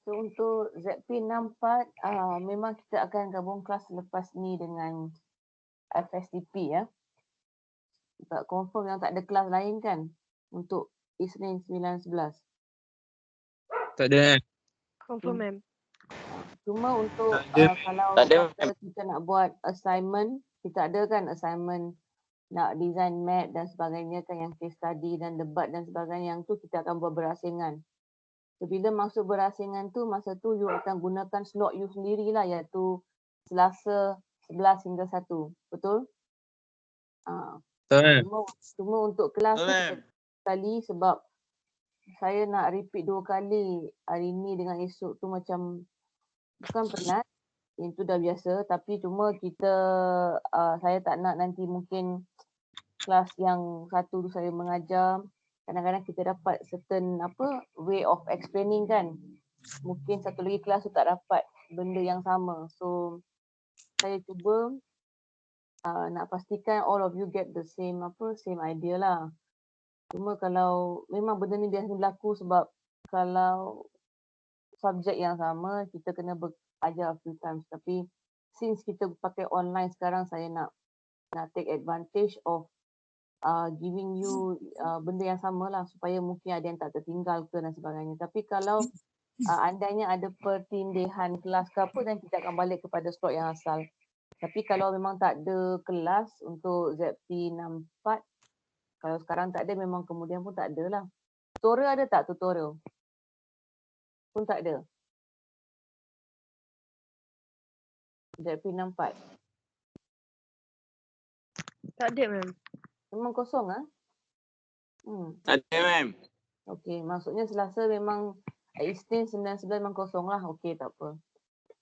So untuk ZP64 memang kita akan gabung kelas lepas ni dengan FSDP ya. Tak confirm yang tak ada kelas lain kan untuk Isnin 9-11. Tak ada. Confirm ma'am. Cuma untuk Tak ada. kalau Tak ada, kata kita nak buat assignment, kita ada kan assignment nak design map dan sebagainya kan, yang case study dan debat dan sebagainya, yang tu kita akan buat berasingan. So, bila masuk berasingan tu, masa tu you akan gunakan slot you sendirilah, iaitu Selasa 11 hingga 1. Betul? Betul. Cuma untuk kelas tu kita kali sebab saya nak repeat 2 kali hari ni dengan esok tu macam bukan penat, itu dah biasa, tapi cuma kita saya tak nak nanti mungkin kelas yang satu tu saya mengajar, kadang-kadang kita dapat certain way of explaining kan. Mungkin satu lagi kelas tu tak dapat benda yang sama. So saya cuba nak pastikan all of you get the same idea lah. Cuma kalau memang benda ni biasa berlaku sebab kalau subjek yang sama kita kena ajar a few times, tapi since kita pakai online sekarang, saya nak take advantage of giving you benda yang sama lah, supaya mungkin ada yang tak tertinggal ke dan sebagainya. Tapi kalau andainya ada pertindihan kelas ke apa, dan kita akan balik kepada slot yang asal. Tapi kalau memang tak ada kelas untuk ZP64, kalau sekarang tak ada, memang kemudian pun tak ada lah. Tutorial ada tak tutorial? Pun tak ada. ZP64. Tak ada ma'am. Memang kosong ah? Tak ada ma'am. Okey, maksudnya Selasa memang Isnin 9-11 memang kosong lah. Okey, tak apa.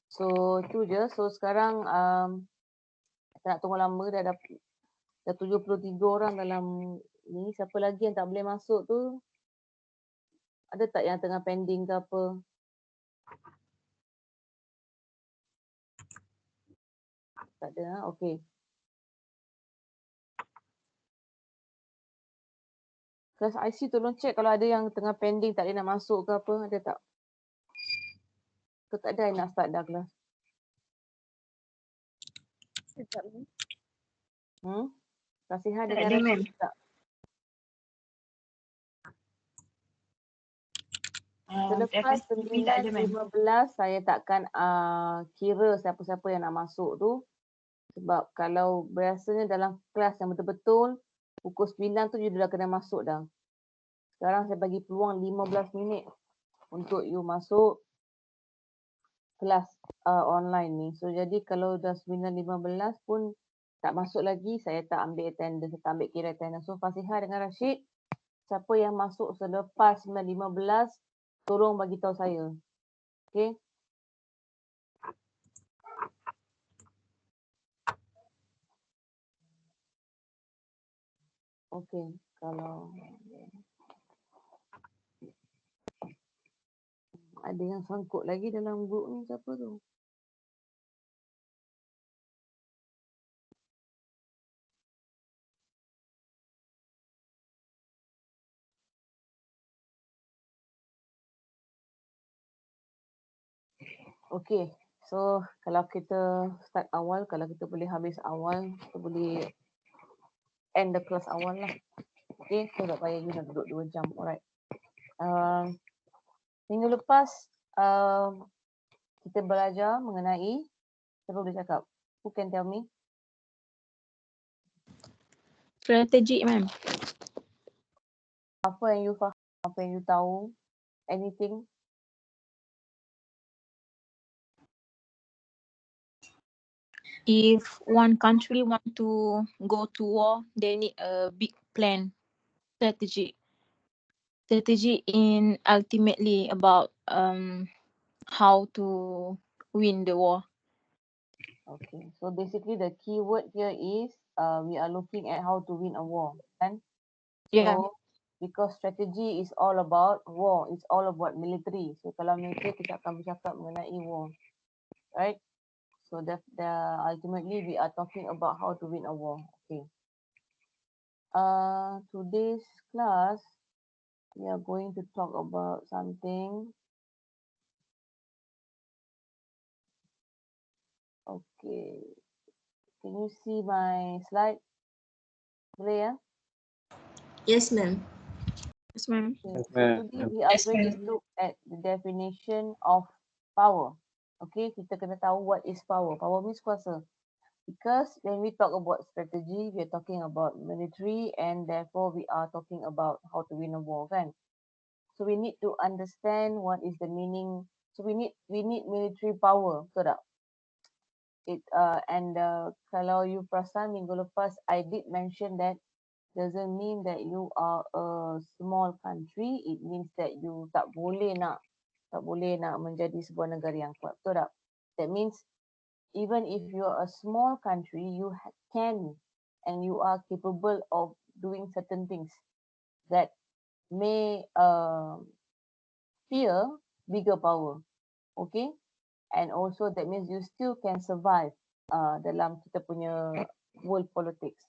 So, tu je. So, sekarang tak nak tunggu lama, dah 73 orang dalam ni. Siapa lagi yang tak boleh masuk tu? Ada tak yang tengah pending ke apa? Tak ada, okey. Kelas IC tolong check kalau ada yang tengah pending tak boleh nak masuk ke apa, ada tak? Ke tak ada yang nak start dah kelas? Sekejap ni. Kasihan Tak dengan ada, Rashid ma'am. tak? Selepas 9.15 saya takkan kira siapa-siapa yang nak masuk tu. Sebab kalau biasanya dalam kelas yang betul-betul pukul 9 tu you dah kena masuk dah. Sekarang saya bagi peluang 15 minit untuk you masuk kelas online ni. So jadi kalau dah 9.15 pun tak masuk lagi, saya tak ambil attendance, saya tak ambil kira attendance. So Fasihah dengan Rashid, siapa yang masuk selepas 9.15 tolong bagi tahu saya. Okay? Okay, kalau ada yang sangkut lagi dalam grup ni, siapa tu? Okay, so kalau kita start awal, kalau kita boleh habis awal, kita boleh end the class awal lah. Okay, so tak payah you nak duduk 2 jam. Alright. Minggu lepas kita belajar mengenai, siapa boleh cakap? Who can tell me? Strategi, ma'am. Apa yang you faham, apa yang you tahu, anything? If one country want to go to war, they need a big plan, strategy. Strategy in ultimately about how to win the war. Okay, so basically the key word here is we are looking at how to win a war, kan? Yeah. So because strategy is all about war, it's all about military. So kalau military kita akan bercakap mengenai war, right? So ultimately we are talking about how to win a war. Okay. Today's class we are going to talk about something. Okay. Can you see my slide? Boleh ya? Yes, ma'am. Yes, ma'am. Okay. Yes, So ma'am. today we are Yes, going to ma'am. look at the definition of power. Okay, kita kena tahu what is power. Power means kuasa. Because when we talk about strategy, we are talking about military and therefore we are talking about how to win a war, kan? So we need to understand what is the meaning. So we need military power, betul tak? Kalau you perasan minggu lepas, I did mention that doesn't mean that you are a small country. It means that you tak boleh nak menjadi sebuah negara yang kuat, betul tak? That means even if you are a small country, you can and you are capable of doing certain things that may fear bigger power. Okay, and also that means you still can survive dalam kita punya world politics.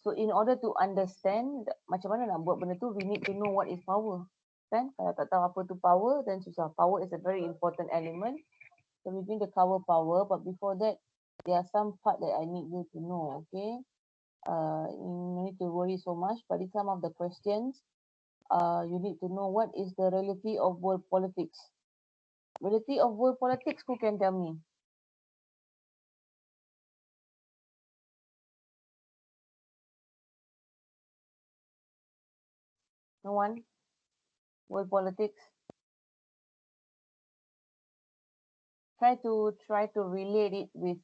So in order to understand macam mana nak buat benda tu, we need to know what is power. Kan? Kalau tak tahu apa tu power, then susah. Power is a very important element. So we're going to cover power, but before that, there are some part that I need you to know, okay? You need to worry so much, but in some of the questions, you need to know what is the reality of world politics. Reality of world politics, who can tell me? No one? World politics? Try to relate it with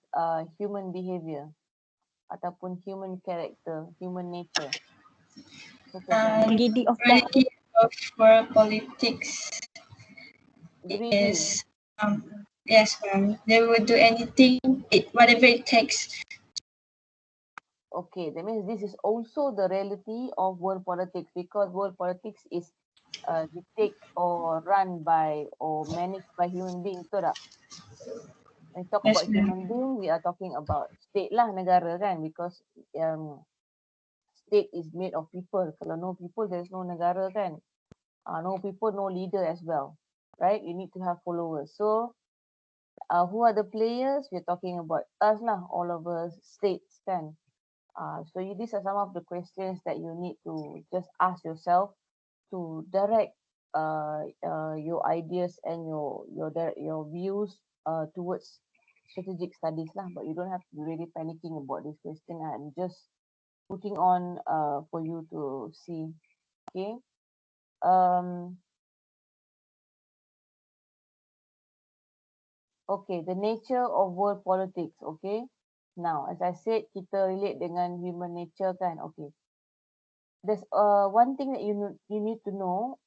human behavior ataupun human character, human nature. So, Greedy of power. Reality of world politics greedy. is, yes, ma'am. They will do anything, whatever it takes. Okay, that means this is also the reality of world politics because world politics is dictated or run by or managed by human beings, betul tak? When we talk Yes, about ma'am. human being, we are talking about state lah, negara kan, because state is made of people. Kalau no people, there's no negara kan. No people, no leader as well, right? You need to have followers. So, who are the players? We're talking about us lah, all of us, states kan. So these are some of the questions that you need to just ask yourself to direct your ideas and your views towards strategic studies lah. But you don't have to be really panicking about this question. I'm just putting on for you to see. Okay. Okay, the nature of world politics. Okay. Now, as I said, kita relate dengan human nature kan. Okay. There's one thing that you need to know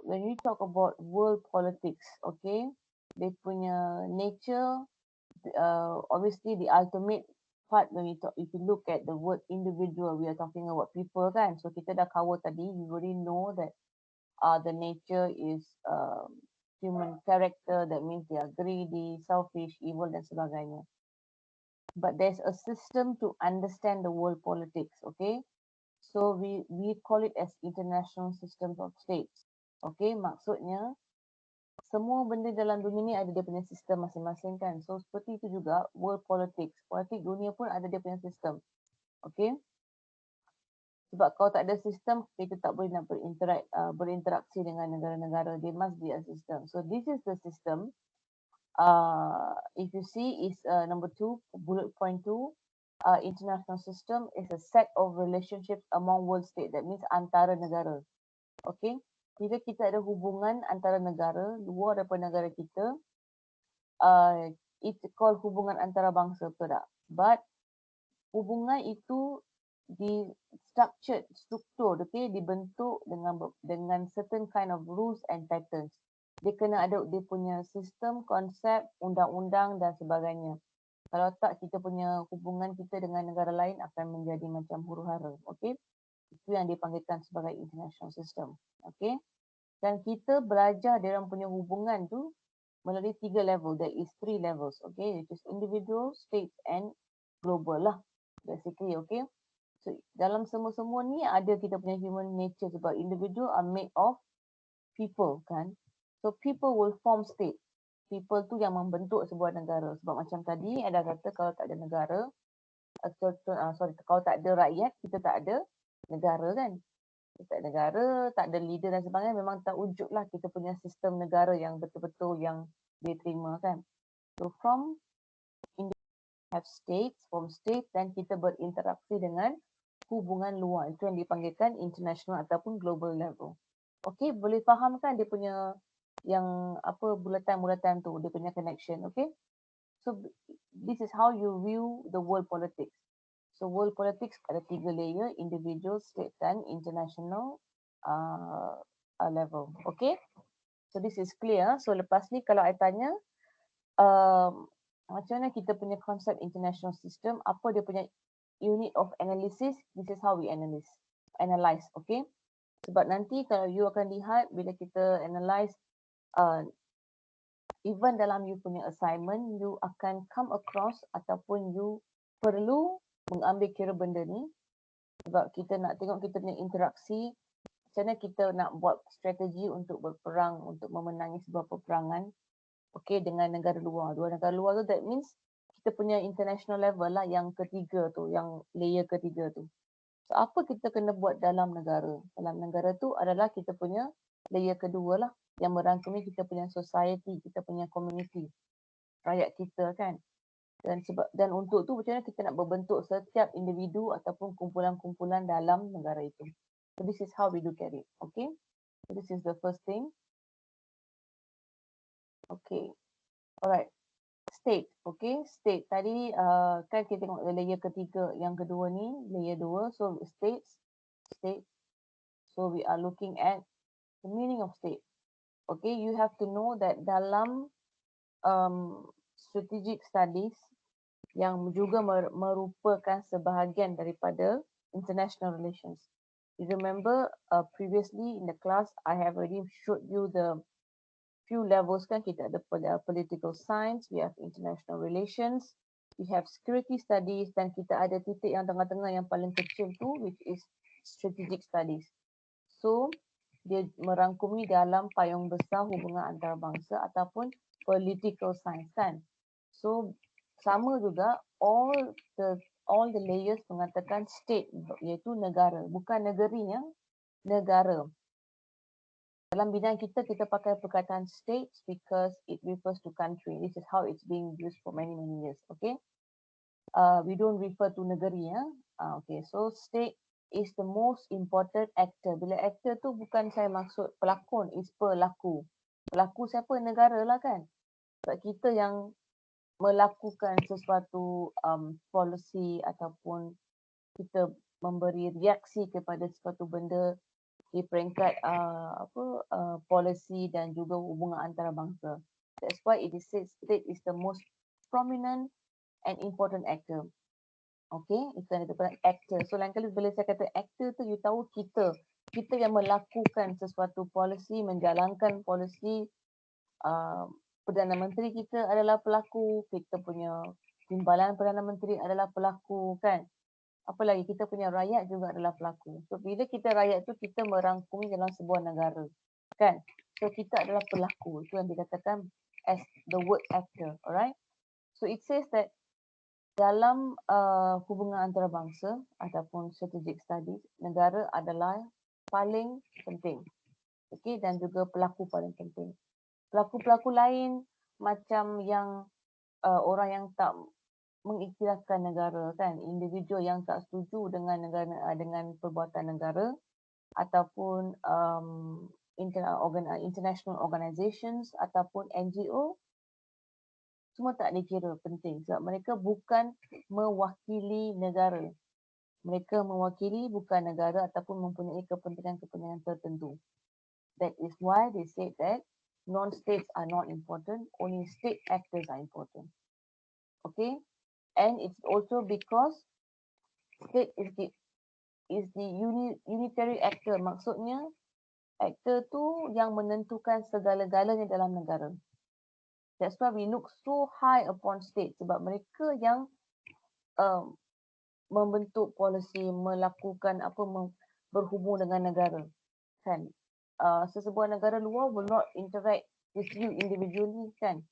when you talk about world politics, okay? Dia punya nature, obviously the ultimate part when if you look at the word individual, we are talking about people kan. So kita dah cover tadi, you already know that the nature is human character. That means they are greedy, selfish, evil dan sebagainya. But there's a system to understand the world politics, okay? So we call it as international systems of states. Okay, maksudnya semua benda dalam dunia ni ada dia punya sistem masing-masing kan. So seperti itu juga world politics. Politik dunia pun ada dia punya sistem. Okay. Sebab kalau tak ada sistem, kita tak boleh nak berinteraksi dengan negara-negara. There must be a system. So this is the system. If you see is number 2, bullet point 2. International system is a set of relationships among world state. That means antara negara. Okay. Jika kita ada hubungan antara negara, luar daripada negara kita, it's called hubungan antara bangsa, betul tak? But hubungan itu struktur, okay, dibentuk dengan certain kind of rules and patterns. Dia kena ada dia punya sistem, konsep, undang-undang dan sebagainya. Kalau tak, kita punya hubungan kita dengan negara lain akan menjadi macam huru-hara. Okay. Itu yang dipanggilkan sebagai international system. Okay. Dan kita belajar dia orang punya hubungan tu melalui 3 level. There is 3 levels. Okay. Which is individual, state and global lah. Basically. Okay. So, dalam semua-semua ni ada kita punya human nature sebab individual are made of people kan. So people will form state. People tu yang membentuk sebuah negara. Sebab macam tadi ada kata kalau tak ada negara, kalau tak ada rakyat, kita tak ada negara kan. Kita tak ada negara, tak ada leader dan sebagainya, memang tak wujud lah kita punya sistem negara yang betul-betul yang diterima kan. So from have states, from state dan kita berinteraksi dengan hubungan luar. Itu yang dipanggilkan international ataupun global level. Okay, boleh faham kan dia punya yang apa bulatan-bulatan tu, dia punya connection, okay? So this is how you view the world politics. So world politics ada 3 layer, individual, state dan international level, okay? So this is clear. So lepas ni kalau I tanya, macam mana kita punya konsep international system, apa dia punya unit of analysis, this is how we analyze, okay? Sebab nanti kalau you akan lihat bila kita analyze, even dalam you punya assignment, you akan come across ataupun you perlu mengambil kira benda ni sebab kita nak tengok kita punya interaksi, macam mana kita nak buat strategi untuk berperang, untuk memenangi sebuah peperangan, okay, dengan negara luar. Dua negara luar tu, that means kita punya international level lah yang ketiga tu, yang layer ketiga tu. So, apa kita kena buat dalam negara? Dalam negara tu adalah kita punya layer kedua lah yang merangkumi kita punya society, kita punya community, rakyat kita kan. Dan untuk tu macam mana kita nak berbentuk setiap individu ataupun kumpulan-kumpulan dalam negara itu. So this is how we look at it. Okay. So this is the first thing. Okay. Alright. State. Okay. State. Tadi kan kita tengok layer ketiga. Yang kedua ni layer 2. So state. So we are looking at the meaning of state. Okay. You have to know that dalam strategic studies yang juga merupakan sebahagian daripada international relations. You remember previously in the class, I have already showed you the few levels kan. Kita ada political science, we have international relations, we have security studies dan kita ada titik yang tengah-tengah yang paling kecil tu which is strategic studies. So, dia merangkumi dalam payung besar hubungan antarabangsa ataupun political science kan. So, sama juga all the layers mengatakan state iaitu negara, bukan negerinya, negara. Dalam bidang kita pakai perkataan states because it refers to country. This is how it's being used for many years. Okay. We don't refer to negeri ya. Okay. So state is the most important actor. Bila actor tu bukan saya maksud pelakon, is pelaku. Pelaku siapa? Negara lah kan. Sebab kita yang melakukan sesuatu policy ataupun kita memberi reaksi kepada sesuatu benda di peringkat policy dan juga hubungan antarabangsa. That's why it is said state is the most prominent and important actor. Okay, itu yang disebut actor. So lain kali bila saya kata actor tu, you tahu kita yang melakukan sesuatu policy, menjalankan policy. Perdana Menteri kita adalah pelaku, kita punya timbalan Perdana Menteri adalah pelaku kan. Apa lagi, kita punya rakyat juga adalah pelaku. So bila kita rakyat tu, kita merangkumi dalam sebuah negara kan. So kita adalah pelaku. Itu yang dikatakan as the word actor. Alright. So it says that dalam hubungan antarabangsa ataupun strategic studies, negara adalah paling penting. Okay, dan juga pelaku paling penting. Pelaku-pelaku lain macam yang orang yang tak mengiktirafkan negara kan, individu yang tak setuju dengan negara, dengan perbuatan negara ataupun international organizations ataupun NGO, semua tak dikira penting sebab mereka bukan mewakili negara. Mereka mewakili bukan negara ataupun mempunyai kepentingan-kepentingan tertentu. That is why they said that non-states are not important, only state actors are important. Okay, and it's also because state is the unitary actor. Maksudnya actor tu yang menentukan segala-galanya dalam negara. That's why we look so high upon state, sebab mereka yang membentuk polisi, melakukan berhubung dengan negara, kan? Sesebuah negara luar will not interact with you individually, kan?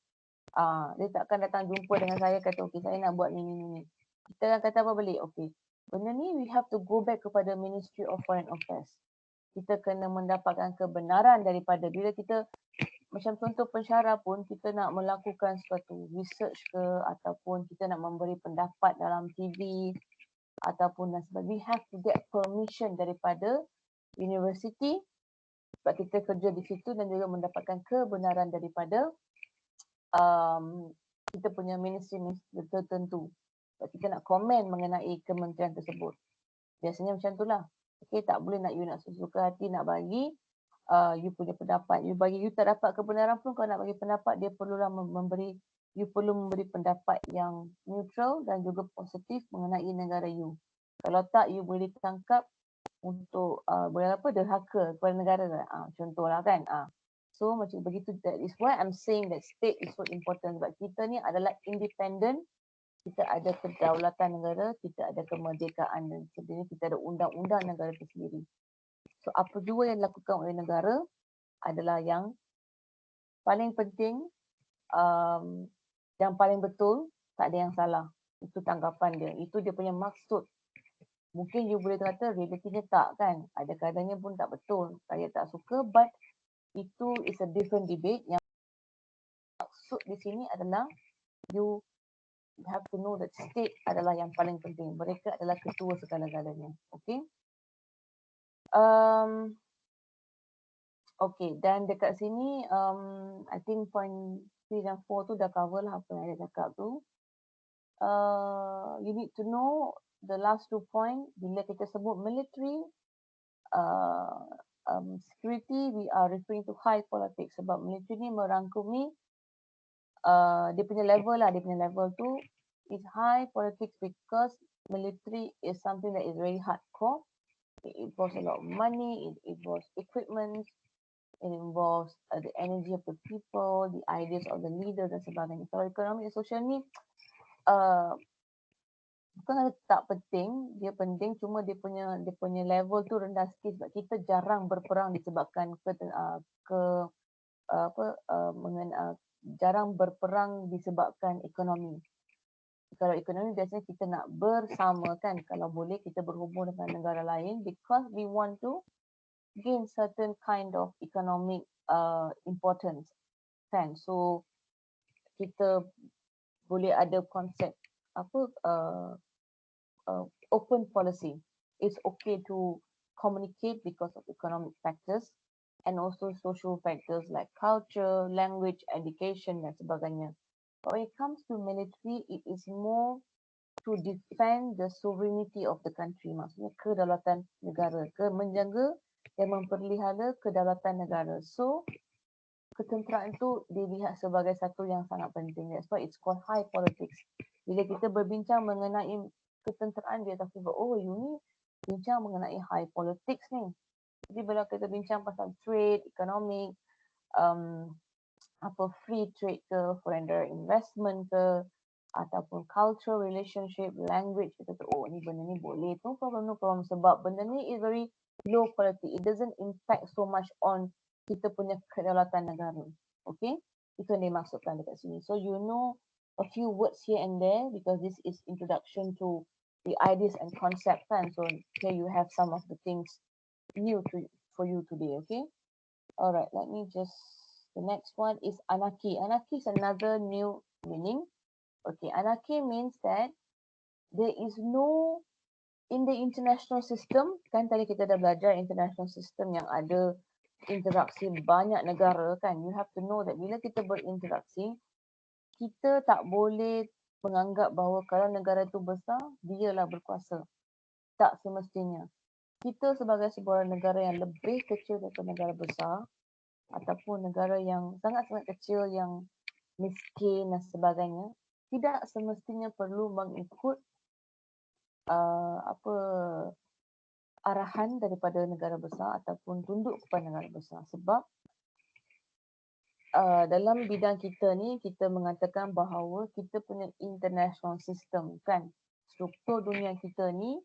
Dia takkan datang jumpa dengan saya kata okey saya nak buat ni. Kita akan kata apa balik? Okey, benda ni we have to go back kepada Ministry of Foreign Affairs. Kita kena mendapatkan kebenaran daripada, bila kita macam contoh pensyarah pun, kita nak melakukan suatu research ke ataupun kita nak memberi pendapat dalam TV ataupun dan sebagainya, we have to get permission daripada university sebab kita kerja di situ dan juga mendapatkan kebenaran daripada kita punya ministry tertentu. Sebab kita nak komen mengenai kementerian tersebut. Biasanya macam itulah. Okay, tak boleh nak you nak suka hati nak bagi you punya pendapat. You tak dapat kebenaran pun kalau nak bagi pendapat, dia perlulah you perlu memberi pendapat yang neutral dan juga positif mengenai negara you. Kalau tak, you boleh ditangkap untuk boleh derhaka kepada negara. Contohlah kan. So macam begitu, that is why I'm saying that state is so important. Sebab kita ni adalah independent, kita ada kedaulatan negara, kita ada kemerdekaan dan sebagainya, kita ada undang-undang negara itu sendiri. So apa jua yang dilakukan oleh negara adalah yang paling penting, yang paling betul, tak ada yang salah. Itu tanggapan dia, itu dia punya maksud. Mungkin you boleh kata realitinya tak kan, ada kadangnya pun tak betul, saya tak suka, but itu is a different debate. Yang maksud di sini adalah you have to know that state adalah yang paling penting. Mereka adalah ketua segala-galanya. Okay. Okay, dan dekat sini I think point 3 dan 4 tu dah cover lah apa yang saya cakap tu. You need to know the last 2 point. Bila kita sebut military, security, we are referring to high politics. Sebab military ni merangkumi dia punya level lah, dia punya level tu is high politics because military is something that is very hardcore. It involves a lot of money, it involves equipment, it involves the energy of the people, the ideas of the leader dan sebagainya. Kalau ekonomi dan sosial ni bukan tak penting, dia penting, cuma dia punya level tu rendah sikit sebab kita jarang berperang disebabkan jarang berperang disebabkan ekonomi. Kalau ekonomi biasanya kita nak bersama kan, kalau boleh kita berhubung dengan negara lain because we want to gain certain kind of economic importance kan. So kita boleh ada konsep open policy. It's okay to communicate because of economic factors and also social factors like culture, language, education dan sebagainya. But when it comes to military, it is more to defend the sovereignty of the country. Maksudnya kedaulatan negara, menjaga dan memperlihara kedaulatan negara. So ketenteraan itu dilihat sebagai satu yang sangat penting. That's why it's called high politics. Bila kita berbincang mengenai ketenteraan, dia tak kira, oh you ni bincang mengenai high politics ni. Jadi bila kita bincang pasal trade, economic, free trade ke, foreign direct investment ke, ataupun cultural relationship, language, kita tu, oh ni benda ni boleh, no problem, sebab benda ni is very low quality. It doesn't impact so much on kita punya kedaulatan negara. Okay? Itu yang dimaksudkan dekat sini. So you know a few words here and there because this is introduction to the ideas and concept kan. So here you have some of the things new for you today. Okay? Alright, let me just, the next one is anarchy. Anarchy is another new meaning. Okay, anarchy means that there is no, in the international system, kan tadi kita dah belajar international system yang ada interaksi banyak negara kan. You have to know that bila kita berinteraksi, kita tak boleh menganggap bahawa kalau negara itu besar, dialah berkuasa. Tak semestinya. Kita sebagai sebuah negara yang lebih kecil daripada negara besar ataupun negara yang sangat-sangat kecil yang miskin dan sebagainya, tidak semestinya perlu mengikut apa arahan daripada negara besar ataupun tunduk kepada negara besar, sebab dalam bidang kita ni kita mengatakan bahawa kita punya international system kan, struktur dunia kita ni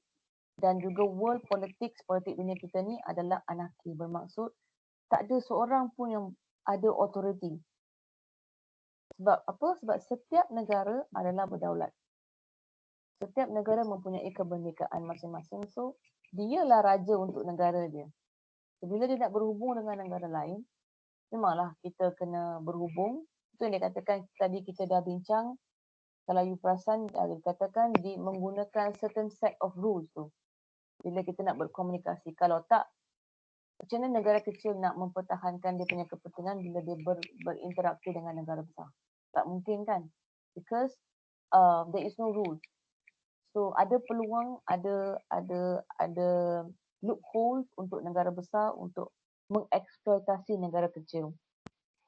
dan juga world politics, politik dunia kita ni adalah anarki, bermaksud tak ada seorang pun yang ada authority. Sebab apa? Sebab setiap negara adalah berdaulat. Setiap negara mempunyai kemerdekaan masing-masing. So, dialah raja untuk negara dia. So, bila dia nak berhubung dengan negara lain, memanglah kita kena berhubung. Itu yang dia katakan tadi kita dah bincang. Kalau you perasan, dia katakan menggunakan certain set of rules tu. Bila kita nak berkomunikasi. Kalau tak, macam mana negara kecil nak mempertahankan dia punya kepentingan bila dia berinteraksi dengan negara besar? Tak mungkin kan? Because there is no rules. So ada peluang, ada loopholes untuk negara besar untuk mengeksploitasi negara kecil.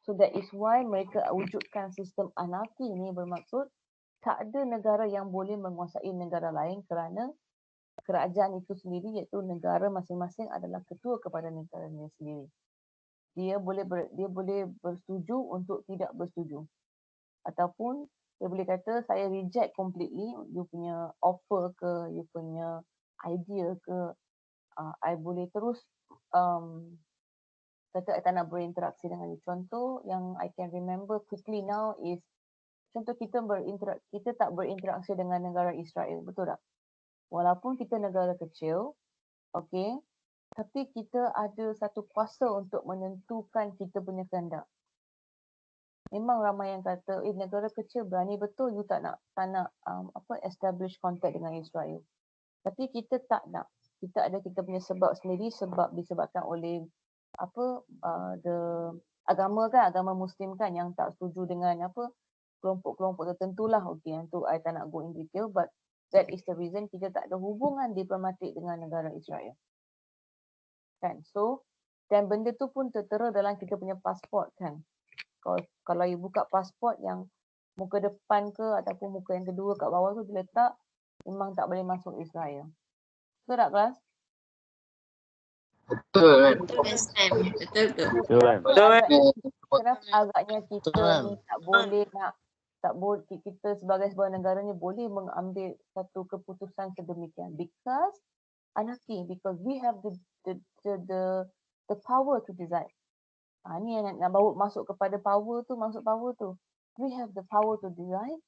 So that is why mereka wujudkan sistem anarki ni, bermaksud tak ada negara yang boleh menguasai negara lain kerana kerajaan itu sendiri, iaitu negara masing-masing adalah ketua kepada negaranya sendiri. Dia boleh bersetuju untuk tidak bersetuju. Ataupun dia boleh kata saya reject completely you punya offer ke, you punya idea ke, I boleh terus kata I tak nak berinteraksi dengan you. Contoh yang I can remember quickly now is, contoh kita tak berinteraksi dengan negara Israel, betul tak? Walaupun kita negara kecil, okay, tapi kita ada satu kuasa untuk menentukan kita punya kehendak. Memang ramai yang kata, negara kecil berani betul you tak nak establish contact dengan Israel. Tapi kita tak nak. Kita ada kita punya sebab sendiri, sebab disebabkan oleh the agama kan, agama Muslim kan yang tak setuju dengan kelompok-kelompok tertentu lah. Okay, untuk I tak nak go in detail, but that is the reason kita tak ada hubungan diplomatik dengan negara Israel. Kan? So, dan benda tu pun tertera dalam kita punya pasport kan. Kalau you buka pasport yang muka depan ke ataupun muka yang kedua kat bawah tu diletak, memang tak boleh masuk Israel. Betul tak kelas? Betul kan? Yes, ma'am. Betul tu. Betul kan? Betul kan? Kenapa agaknya kita ni tak boleh kita sebagai sebuah negara ni boleh mengambil satu keputusan sedemikian? Because anarchy, because we have the power to decide. Ni yang nak bawa masuk kepada power tu, we have the power to decide.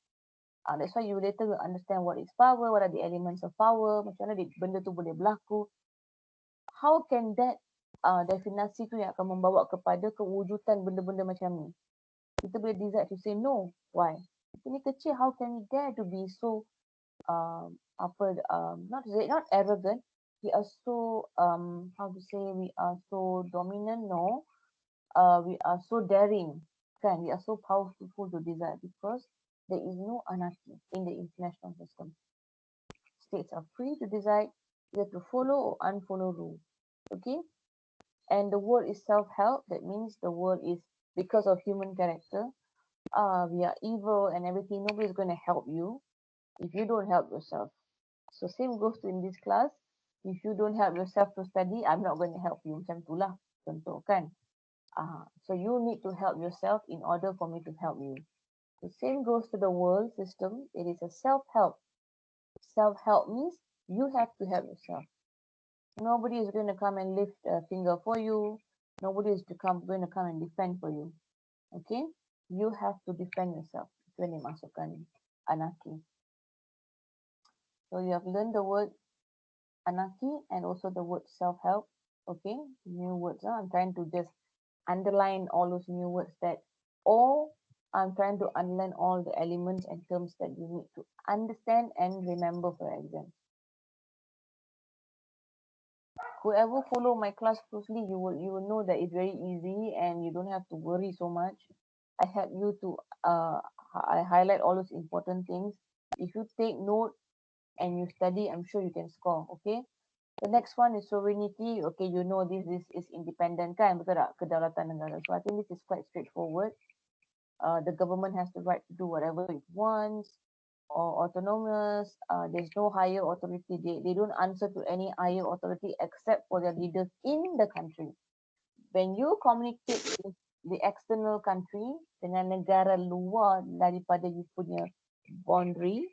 That's why you later will understand what is power, what are the elements of power, macam mana benda tu boleh berlaku. How can that definasi tu yang akan membawa kepada kewujudan benda-benda macam ni? Kita boleh decide to say no. Why? Kita ni kecil, how can we dare to be so not arrogant, we are so we are so dominant, no. We are so daring, kan? We are so powerful to decide because there is no anarchy in the international system. States are free to decide either to follow or unfollow rules. Okay? And the world is self-help. That means the world is because of human character. We are evil and everything. Nobody is going to help you if you don't help yourself. So same goes to in this class. If you don't help yourself to study, I'm not going to help you. Macam itulah contoh kan. So you need to help yourself in order for me to help you. The same goes to the world system. It is a self-help. Self-help means you have to help yourself. Nobody is going to come and lift a finger for you. Nobody is going to come and defend for you. Okay? You have to defend yourself. Itu yang dimasukkan anarchy. So you have learned the word anarchy and also the word self-help. Okay? New words. I'm trying to just underline all those new words I'm trying to underline all the elements and terms that you need to understand and remember for exam. Whoever follow my class closely, you will know that it's very easy and you don't have to worry so much. I help you to I highlight all those important things. If you take note and you study, I'm sure you can score. Okay. The next one is sovereignty. Okay, you know this is independent kan, betul tak? Kedaulatan negara. So I think this is quite straightforward. the government has the right to do whatever it wants, or autonomous. There's no higher authority. They don't answer to any higher authority except for their leaders in the country. When you communicate with the external country dengan negara luar daripada you punya boundary,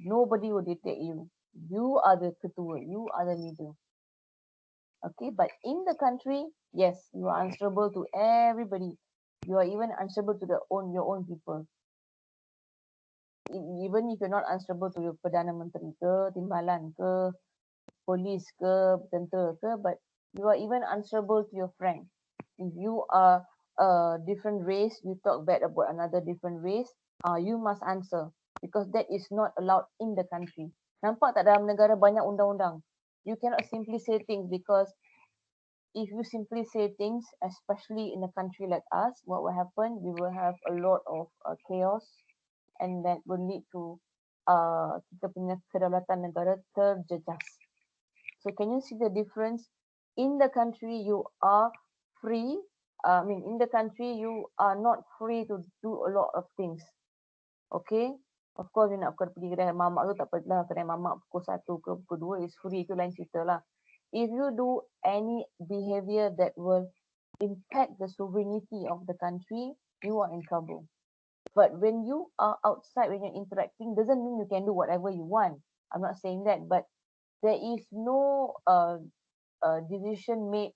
nobody will detect you. You are the ketua, you are the leader. Okay, but in the country, yes, you are answerable to everybody. You are even answerable to your own people. Even if you're not answerable to your Perdana Menteri ke, timbalan ke, polis ke, tentera ke, but you are even answerable to your friend. If you are a different race, you talk bad about another different race, you must answer because that is not allowed in the country. Nampak tak dalam negara banyak undang-undang? You cannot simply say things because if you simply say things, especially in a country like us, what will happen? We will have a lot of chaos, and that will lead to kita punya kedaulatan negara terjejas. So can you see the difference? In the country you are free. In the country you are not free to do a lot of things. Okay? Of course, you nak pergi kedai mamak tu tak apalah, kedai mamak pukul 1 ke pukul 2 is free, itu lain cerita lah. If you do any behavior that will impact the sovereignty of the country, you are in trouble. But when you are outside, when you're interacting, doesn't mean you can do whatever you want. I'm not saying that, but there is no decision made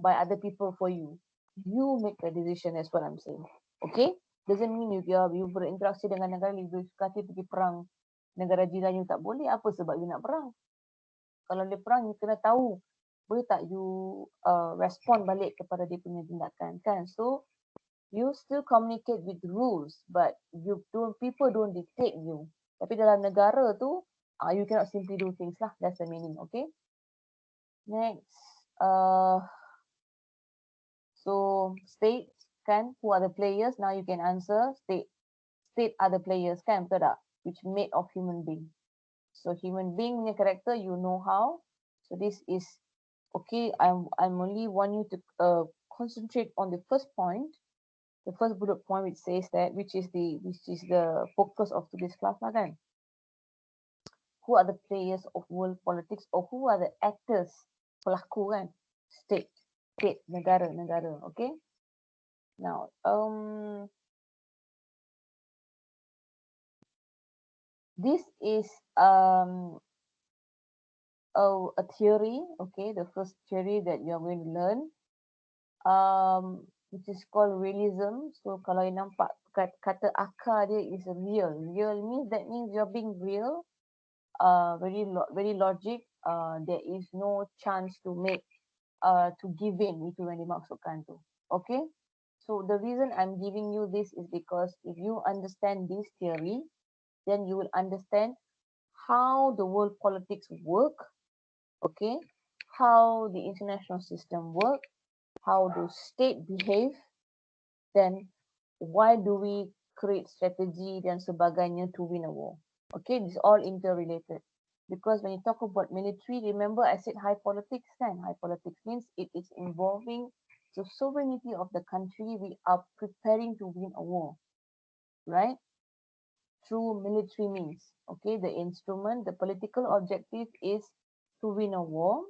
by other people for you. You make the decision, that's what I'm saying. Okay? Doesn't mean you berinteraksi dengan negara, you suka hati pergi perang negara jiran you tak boleh. Apa sebab you nak perang? Kalau dia perang, you kena tahu. Boleh tak you respond balik kepada dia punya tindakan, kan? So, you still communicate with rules, but people don't dictate you. Tapi dalam negara tu, you cannot simply do things lah. That's the meaning, okay? Next, so state, kan? Who are the players? Now you can answer. State are the players, kan? Betul tak? Which made of human being. So human being punya character, you know how. So this is okay. I'm only want you to concentrate on the first point. The first bullet point which says that, which is the focus of today's class lah, kan? Who are the players of world politics, or who are the actors, pelaku, kan? State, negara, okay? Now, this is a theory, okay? The first theory that you are going to learn, which is called realism. So kalau you nampak kata akar dia is real. Real means you're being real, very logic. There is no chance to give in, itu yang dimaksudkan tu. Okay? So the reason I'm giving you this is because if you understand this theory, then you will understand how the world politics work, okay? How the international system work, how the state behave, then why do we create strategy dan sebagainya to win a war? Okay, this is all interrelated. Because when you talk about military, remember I said high politics, kan? High politics means it is involving the sovereignty of the country. We are preparing to win a war, right? Through military means, okay? The instrument, the political objective is to win a war.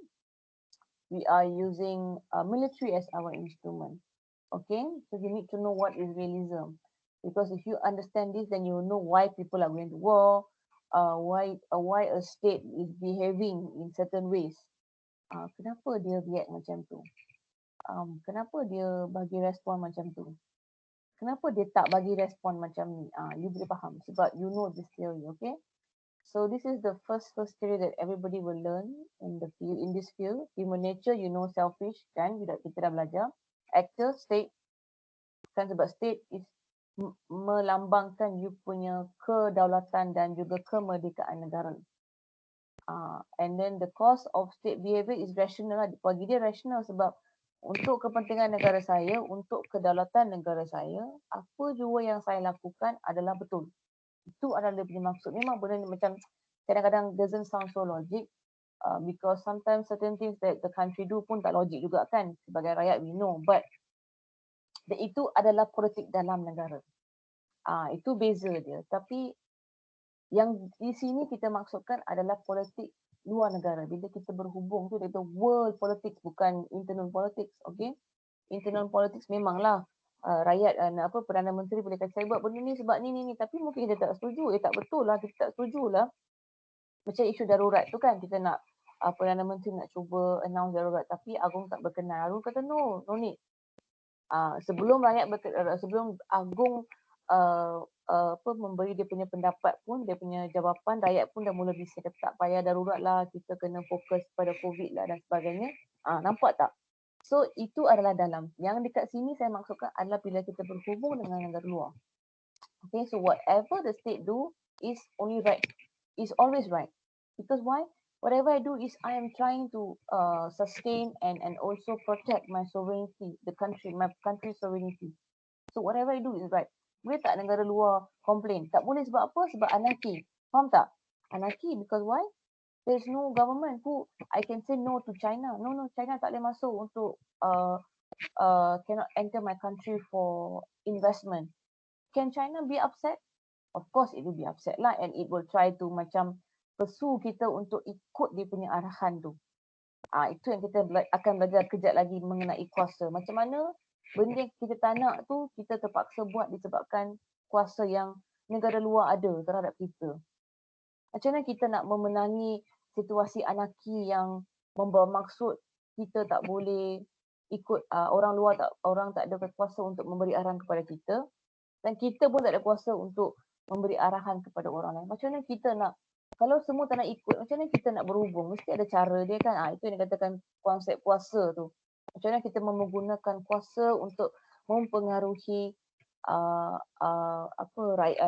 We are using military as our instrument. Okay, so you need to know what is realism, because if you understand this, then you will know why people are going to war, why a state is behaving in certain ways. Kenapa dia react macam tu? Kenapa dia bagi respon macam tu? Kenapa dia tak bagi respon macam ni? You boleh faham sebab you know this theory, okay? So this is the first theory that everybody will learn in this field. Human nature, you know, selfish, kan? Kita dah belajar. Actor, state, kan, sebab state is melambangkan you punya kedaulatan dan juga kemerdekaan negara. And then the cause of state behavior is rational lah. Bagi dia rational sebab untuk kepentingan negara saya, untuk kedaulatan negara saya, apa jua yang saya lakukan adalah betul. Itu adalah dia punya maksud. Memang benda ni macam kadang-kadang doesn't sound so logic, because sometimes certain things that the country do pun tak logik juga, kan? Sebagai rakyat we know, but itu adalah politik dalam negara. Itu beza dia. Tapi yang di sini kita maksudkan adalah politik luar negara. Bila kita berhubung tu, itu world politics, bukan internal politics. Okay? Internal politics memanglah rakyat, Perdana Menteri boleh kata saya buat benda ni sebab ni. Tapi mungkin kita tak setuju. Tak betul lah. Kita tak setuju lah. Macam isu darurat tu kan, kita nak Perdana Menteri nak cuba announce darurat, tapi Agong tak berkenan. Agong kata no need. Sebelum sebelum Agong memberi dia punya pendapat pun, dia punya jawapan, rakyat pun dah mula bising kata tak payah darurat lah, kita kena fokus pada COVID lah dan sebagainya. Nampak tak? So itu adalah dalam. Yang dekat sini saya maksudkan adalah bila kita berhubung dengan negara luar. Okay, so whatever the state do is only right, is always right. Because why? Whatever I do is I am trying to sustain and also protect my sovereignty, my country's sovereignty. So whatever I do is right. Boleh tak negara luar complain? Tak boleh sebab apa? Sebab anarki. Faham tak? Anarki because why? There's no government who I can say no to China. No, China tak boleh masuk untuk cannot enter my country for investment. Can China be upset? Of course it will be upset lah, and it will try to macam pursue kita untuk ikut dia punya arahan tu. Itu yang kita akan belajar kejap lagi mengenai kuasa. Macam mana benda yang kita tak nak tu kita terpaksa buat disebabkan kuasa yang negara luar ada terhadap kita. Macam mana kita nak memenangi situasi anarki yang membawa maksud kita tak boleh ikut orang luar, orang tak ada kuasa untuk memberi arahan kepada kita, dan kita pun tak ada kuasa untuk memberi arahan kepada orang lain. Macam mana kita nak, kalau semua tak nak ikut, macam mana kita nak berhubung? Mesti ada cara dia kan. Itu yang dikatakan konsep kuasa tu. Macam mana kita menggunakan kuasa untuk mempengaruhi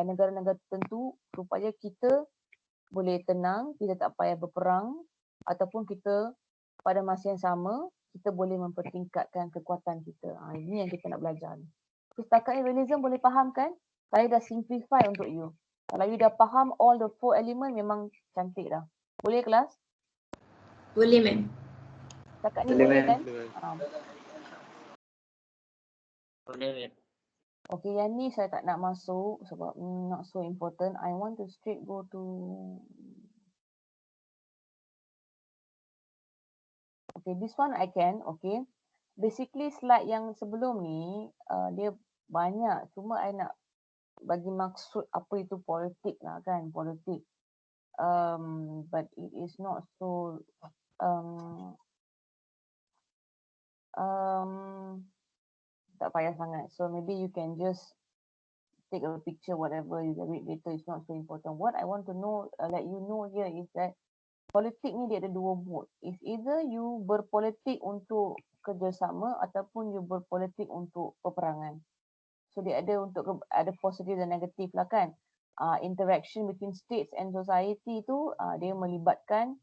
negara-negara tertentu supaya kita boleh tenang, kita tak payah berperang, ataupun kita pada masa yang sama kita boleh mempertingkatkan kekuatan kita. Ini yang kita nak belajar ni. Setakat ni realism boleh faham kan? Saya dah simplify untuk you. Kalau you dah faham all the 4 element memang cantik dah. Boleh kelas? Boleh, ma'am. Setakat ni boleh kan? Boleh. Okay, yang ni saya tak nak masuk sebab not so important. I want to straight go to... Okay, this one I can. Okay. Basically slide yang sebelum ni, dia banyak. Cuma I nak bagi maksud apa itu politik lah kan. Politik. But it is not so... tak payah sangat. So maybe you can just take a picture, whatever you can read later, it's not so important. What I want to know, let you know here is that politik ni dia ada dua mode. It's either you berpolitik untuk kerjasama ataupun you berpolitik untuk peperangan. So dia ada ada positif dan negatif lah kan. Interaction between states and society tu dia melibatkan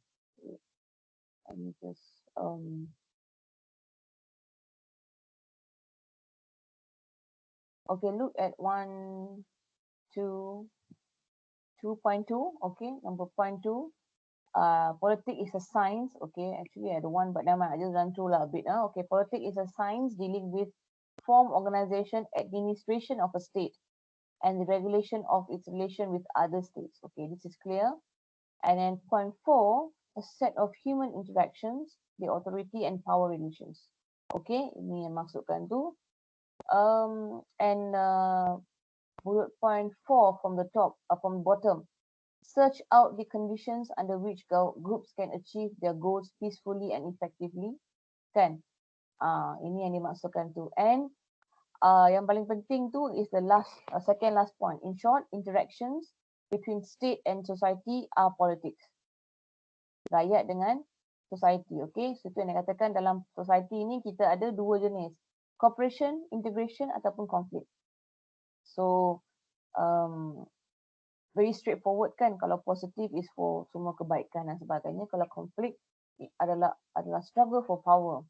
okay, look at 2.2. Okay, number 0.2. Politics is a science. Okay, actually I don't want, but never mind, I just run through a bit. Okay, politics is a science dealing with form, organization, administration of a state and the regulation of its relation with other states. Okay, this is clear. And then 0.4, a set of human interactions, the authority and power relations. Okay, ini yang maksudkan tu. Bullet point 4 from the top, from bottom. Search out the conditions under which groups can achieve their goals peacefully and effectively. Kan? Ini yang dimaksudkan tu. And yang paling penting tu is the second last point. In short, interactions between state and society are politics. Rakyat dengan society. Okay, so itu yang dikatakan dalam society ni kita ada dua jenis. Cooperation, integration ataupun conflict. So very straightforward kan, kalau positif is for semua kebaikan dan sebagainya. Kalau konflik adalah struggle for power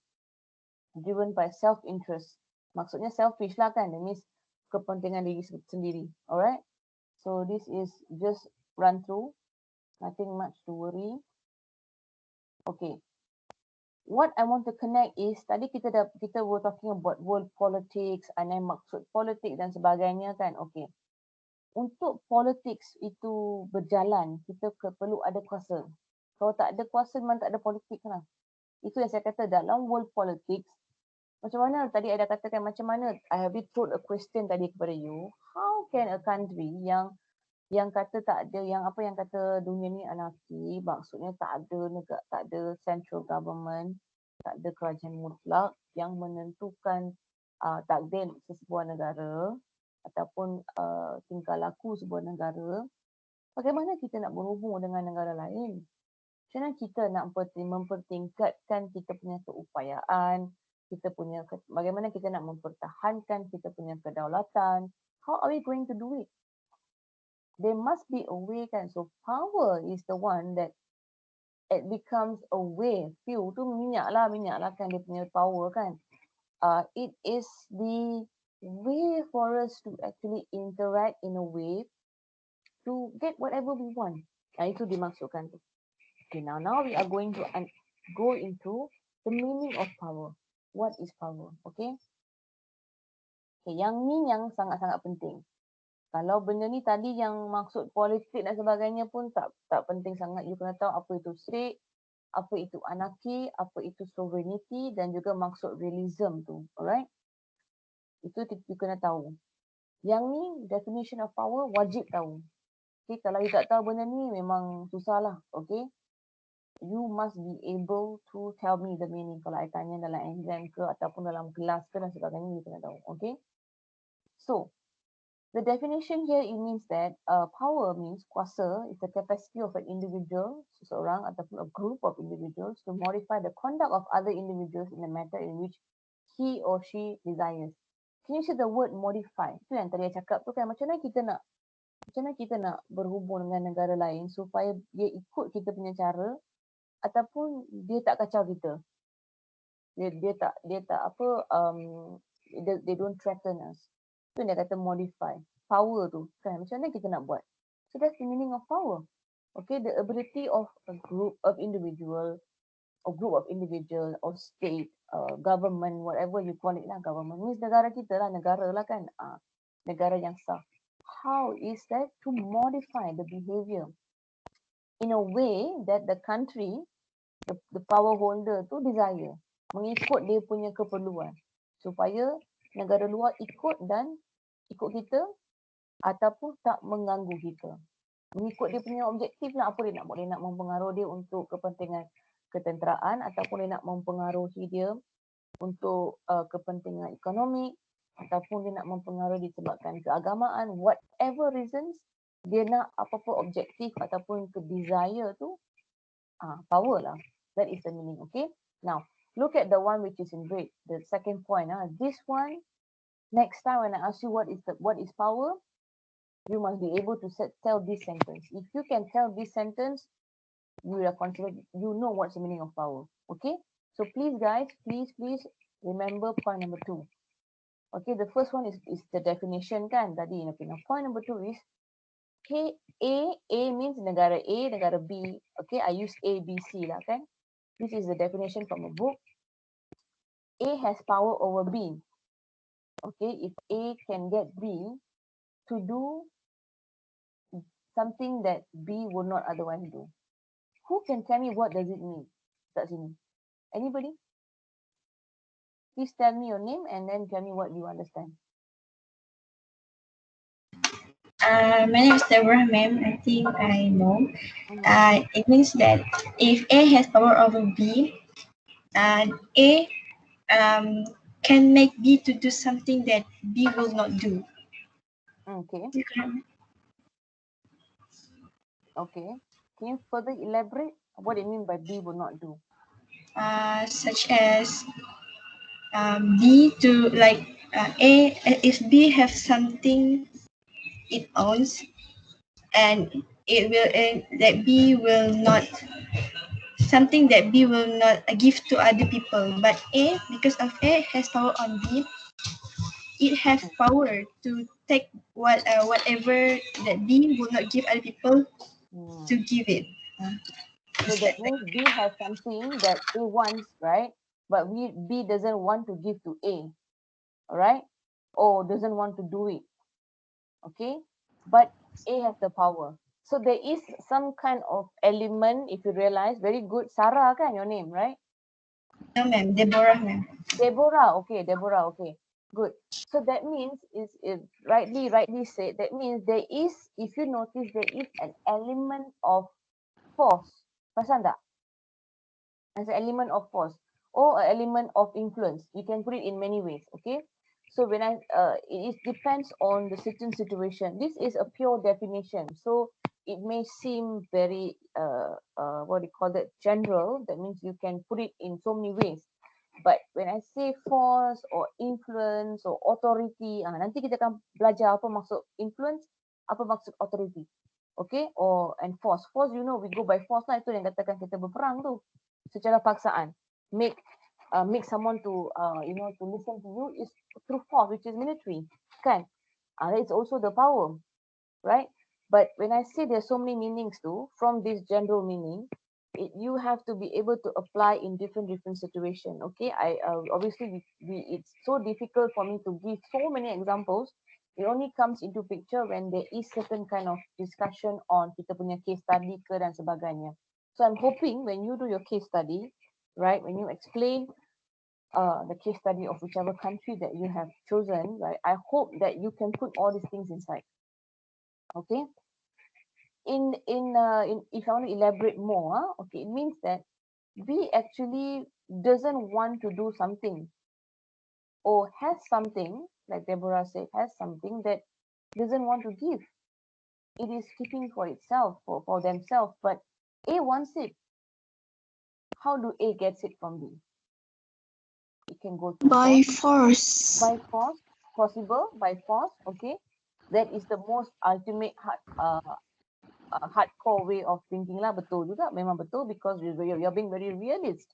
driven by self-interest. Maksudnya selfish lah kan, that means kepentingan diri sendiri. Alright, so this is just run through, nothing much to worry. Okay, what I want to connect is tadi kita were talking about world politics, and then maksud politik dan sebagainya kan. Okay, untuk politics itu berjalan, kita perlu ada kuasa. Kalau tak ada kuasa, memang tak ada politik lah. Itu yang saya kata dalam world politics, macam mana tadi ada katakan macam mana, I have thrown a question tadi kepada you, how can a country yang kata tak ada, yang apa yang kata dunia ni anarki, maksudnya tak ada negara, tak ada central government, tak ada kerajaan mutlak yang menentukan takdir sesebuah negara ataupun tingkah laku sebuah negara. Bagaimana kita nak berhubung dengan negara lain? Macam mana kita nak mempertingkatkan kita punya keupayaan, kita punya, bagaimana kita nak mempertahankan kita punya kedaulatan? How are we going to do it? There must be a way kan. So power is the one that it becomes a way. Fuel tu minyak lah kan dia punya power kan. It is the way for us to actually interact in a way to get whatever we want. Itu dimaksudkan tu. Okay, now we are going to go into the meaning of power. What is power? Okay. Okay, yang ni yang sangat-sangat penting. Kalau benda ni tadi yang maksud politik dan sebagainya pun tak penting sangat. You kena tahu apa itu state, apa itu anarki, apa itu sovereignty dan juga maksud realism tu. Alright? Itu you kena tahu. Yang ni definition of power wajib tahu. Okay, kalau you tak tahu benda ni memang susah lah. Okay? You must be able to tell me the meaning. Kalau I tanya dalam exam ke ataupun dalam kelas ke dan sebagainya, you kena tahu. Okay? So, the definition here, it means that power means kuasa is the capacity of an individual, seseorang ataupun a group of individuals to modify the conduct of other individuals in a matter in which he or she desires. Can you see the word modify? Itu yang tadi saya cakap tu kan, macam mana kita nak berhubung dengan negara lain supaya dia ikut kita punya cara ataupun dia tak kacau kita. Dia tak apa, they don't threaten us. Itu dia kata modify. Power tu kan, macam mana kita nak buat? So that's the meaning of power. Okay, the ability of a group of individual or state, government, whatever you call it lah, government means negara kita lah, negara lah kan, negara yang sah. How is that? To modify the behavior in a way that the country, the power holder tu desire, mengikut dia punya keperluan, supaya negara luar ikut kita ataupun tak mengganggu kita. Mengikut dia punya objektif lah, apa dia nak buat. Dia nak mempengaruhi dia untuk kepentingan ketenteraan ataupun dia nak mempengaruhi dia untuk kepentingan ekonomi ataupun dia nak mempengaruhi disebabkan keagamaan. Whatever reasons, dia nak apa-apa objektif ataupun ke desire tu, power lah. That is the meaning, okay? Now, look at the one which is in red, the second point. This one, next time when I ask you what is power, you must be able to tell this sentence. If you can tell this sentence, you are considered, you know what's the meaning of power. Okay? So please guys, please remember point number 2. Okay, the first one is the definition kan tadi. Point number 2 is okay, A means negara A, negara B. Okay, I use A, B, C lah kan. This is the definition from a book. A has power over B. Okay, if A can get B to do something that B would not otherwise do. Who can tell me what does it mean? Kat sini. Anybody? Please tell me your name and then tell me what you understand. My name is Deborah, ma'am. I think I know. It means that if A has power over B, A can make B to do something that B will not do. Okay. Okay. Can you further elaborate what it means by B will not do? Such as B to like A, if B have something it owns and it will that B will not, something that B will not give to other people, but A, because of A has power on B, it has power to take whatever that B will not give other people to give it. So that means B has something that A wants, right? But B doesn't want to give to A, alright? Or doesn't want to do it, okay? but A has the power. So there is some kind of element, if you realize, very good. Sarah kan your name, right? No, ma'am. Deborah, ma'am. Deborah, okay. Good. So that means is rightly said, that means there is, if you notice, there is an element of force. Perasan tak? As an element of force or an element of influence. You can put it in many ways, okay? So when it depends on the certain situation. This is a pure definition. So it may seem very, what do you call that, general. That means you can put it in so many ways. But when I say force or influence or authority, nanti kita akan belajar apa maksud influence, apa maksud authority. Okay, and force. Force, we go by force lah, itu yang katakan kita berperang tu. Secara paksaan. Make someone to to listen to you is through force, which is military. Kan? It's also the power, right? But when I say there's so many meanings too, from this general meaning, you have to be able to apply in different situations. Okay, obviously it's so difficult for me to give so many examples. It only comes into picture when there is certain kind of discussion on kita punya case study ke dan sebagainya. So I'm hoping when you do your case study, right, when you explain the case study of whichever country that you have chosen, right, I hope that you can put all these things inside. Okay. In if I want to elaborate more, okay, it means that B actually doesn't want to do something or has something, like Deborah said, has something that doesn't want to give. It is keeping for itself, for themselves, but A wants it. How do A gets it from B? It can go to By force. by force, possible, by force, okay. That is the most ultimate hardcore way of thinking lah, betul juga, memang betul, because you're being very realist.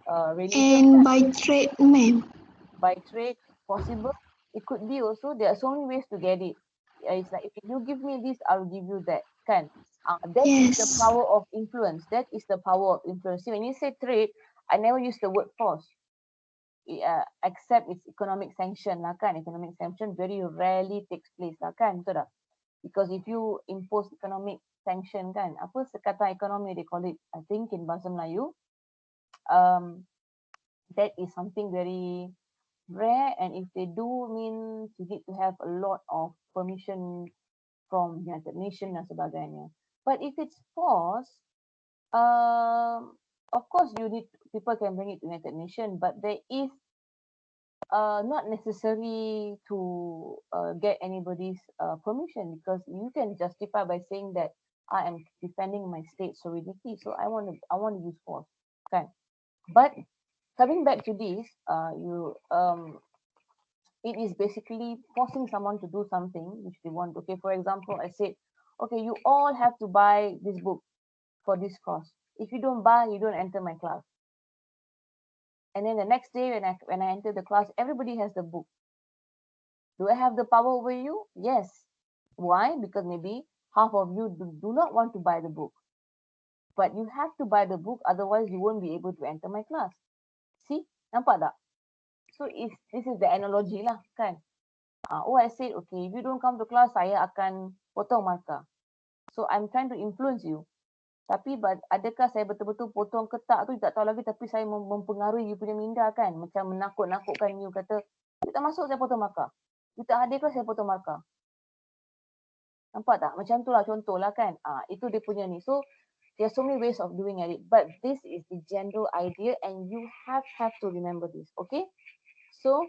And by trade, ma'am. By trade, possible. It could be also, there are so many ways to get it. It's like, if you give me this, I'll give you that. Kan? That is the power of influence. That is the power of influence. See, when you say trade, I never use the word force. Except it's economic sanction lah kan. Economic sanction very rarely takes place lah kan. Betul tak? Because if you impose economic sanction kan, apa sekatan ekonomi they call it, I think in bahasa Melayu, that is something very rare, and if they do, means you need to have a lot of permission from United Nations dan sebagainya. But if it's force, of course people can bring it to United Nations, but there is not necessary to get anybody's permission, because you can justify by saying that I am defending my state sovereignty, so I want to use force. Okay, but coming back to this, it is basically forcing someone to do something which they want. Okay, for example, I said, okay, you all have to buy this book for this course. If you don't buy, you don't enter my class. And then the next day when I enter the class, everybody has the book. Do I have the power over you? Yes. Why? Because maybe half of you do not want to buy the book. But you have to buy the book, otherwise you won't be able to enter my class. See? Nampak tak? So this is the analogy lah, kan? I said, okay, if you don't come to class, saya akan potong markah. So I'm trying to influence you. Tapi adakah saya betul-betul potong ketak tu, tak tahu lagi, tapi saya mempengaruhi you punya minda kan? Macam menakut-nakutkan you, kata, you tak masuk, saya potong markah. You tak hadir kelas, saya potong markah. Nampak tak? Macam tu lah, contoh lah kan? Itu dia punya ni. So, there are so many ways of doing it. But this is the general idea, and you have to remember this, okay? So,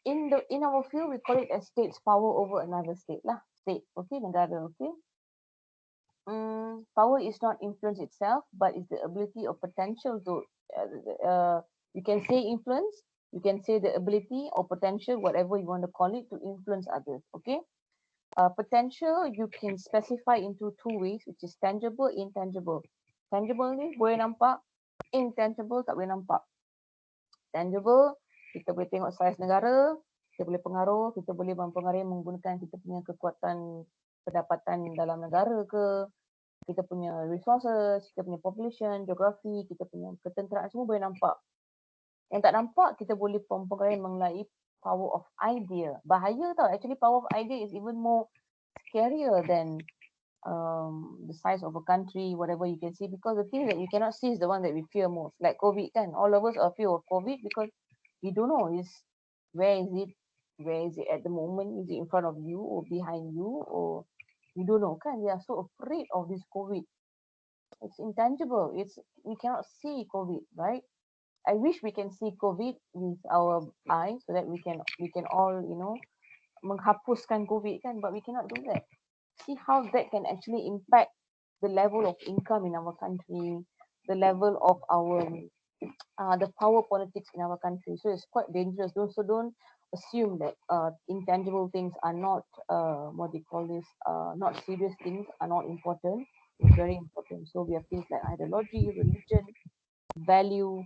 in our field, we call it a state's power over another state lah. State, okay? Negara, okay? Power is not influence itself, but it's the ability or potential to, you can say influence, you can say the ability or potential, whatever you want to call it, to influence others, okay? Potential, you can specify into two ways, which is tangible, intangible. Tangible ni boleh nampak, intangible tak boleh nampak. Tangible, kita boleh tengok saiz negara, kita boleh pengaruh, kita boleh mempengaruhi menggunakan kita punya kekuatan pendapatan dalam negara ke, kita punya resources, kita punya population, geografi, kita punya ketenteraan, semua boleh nampak. Yang tak nampak, kita boleh mempengaruhi mengenai power of idea. Bahaya tau, actually power of idea is even more scarier than the size of a country, whatever you can see, because the thing that you cannot see is the one that we fear most. Like COVID kan, all of us are fear of COVID because we don't know where is it at the moment, is it in front of you or behind you, or we don't know kan. We are so afraid of this COVID. It's intangible. We cannot see COVID, right? I wish we can see COVID with our eyes so that we can all, menghapuskan COVID kan, but we cannot do that. See how that can actually impact the level of income in our country, the level of our the power politics in our country. So it's quite dangerous. Don't assume that intangible things are not what they call this not serious things, are not important. It's very important. So we have things like ideology, religion, value,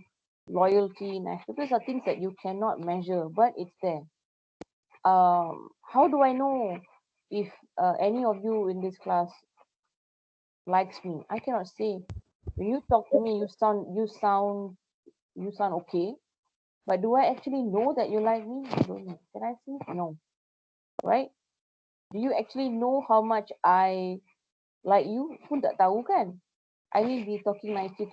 loyalty, national. Those are things that you cannot measure, but it's there. How do I know if any of you in this class likes me? I cannot say. When you talk to me, you sound okay. But do I actually know that you like me? I don't know. Can I see? No. Right? Do you actually know how much I like you? Pun tak tahu kan? I may be talking nicely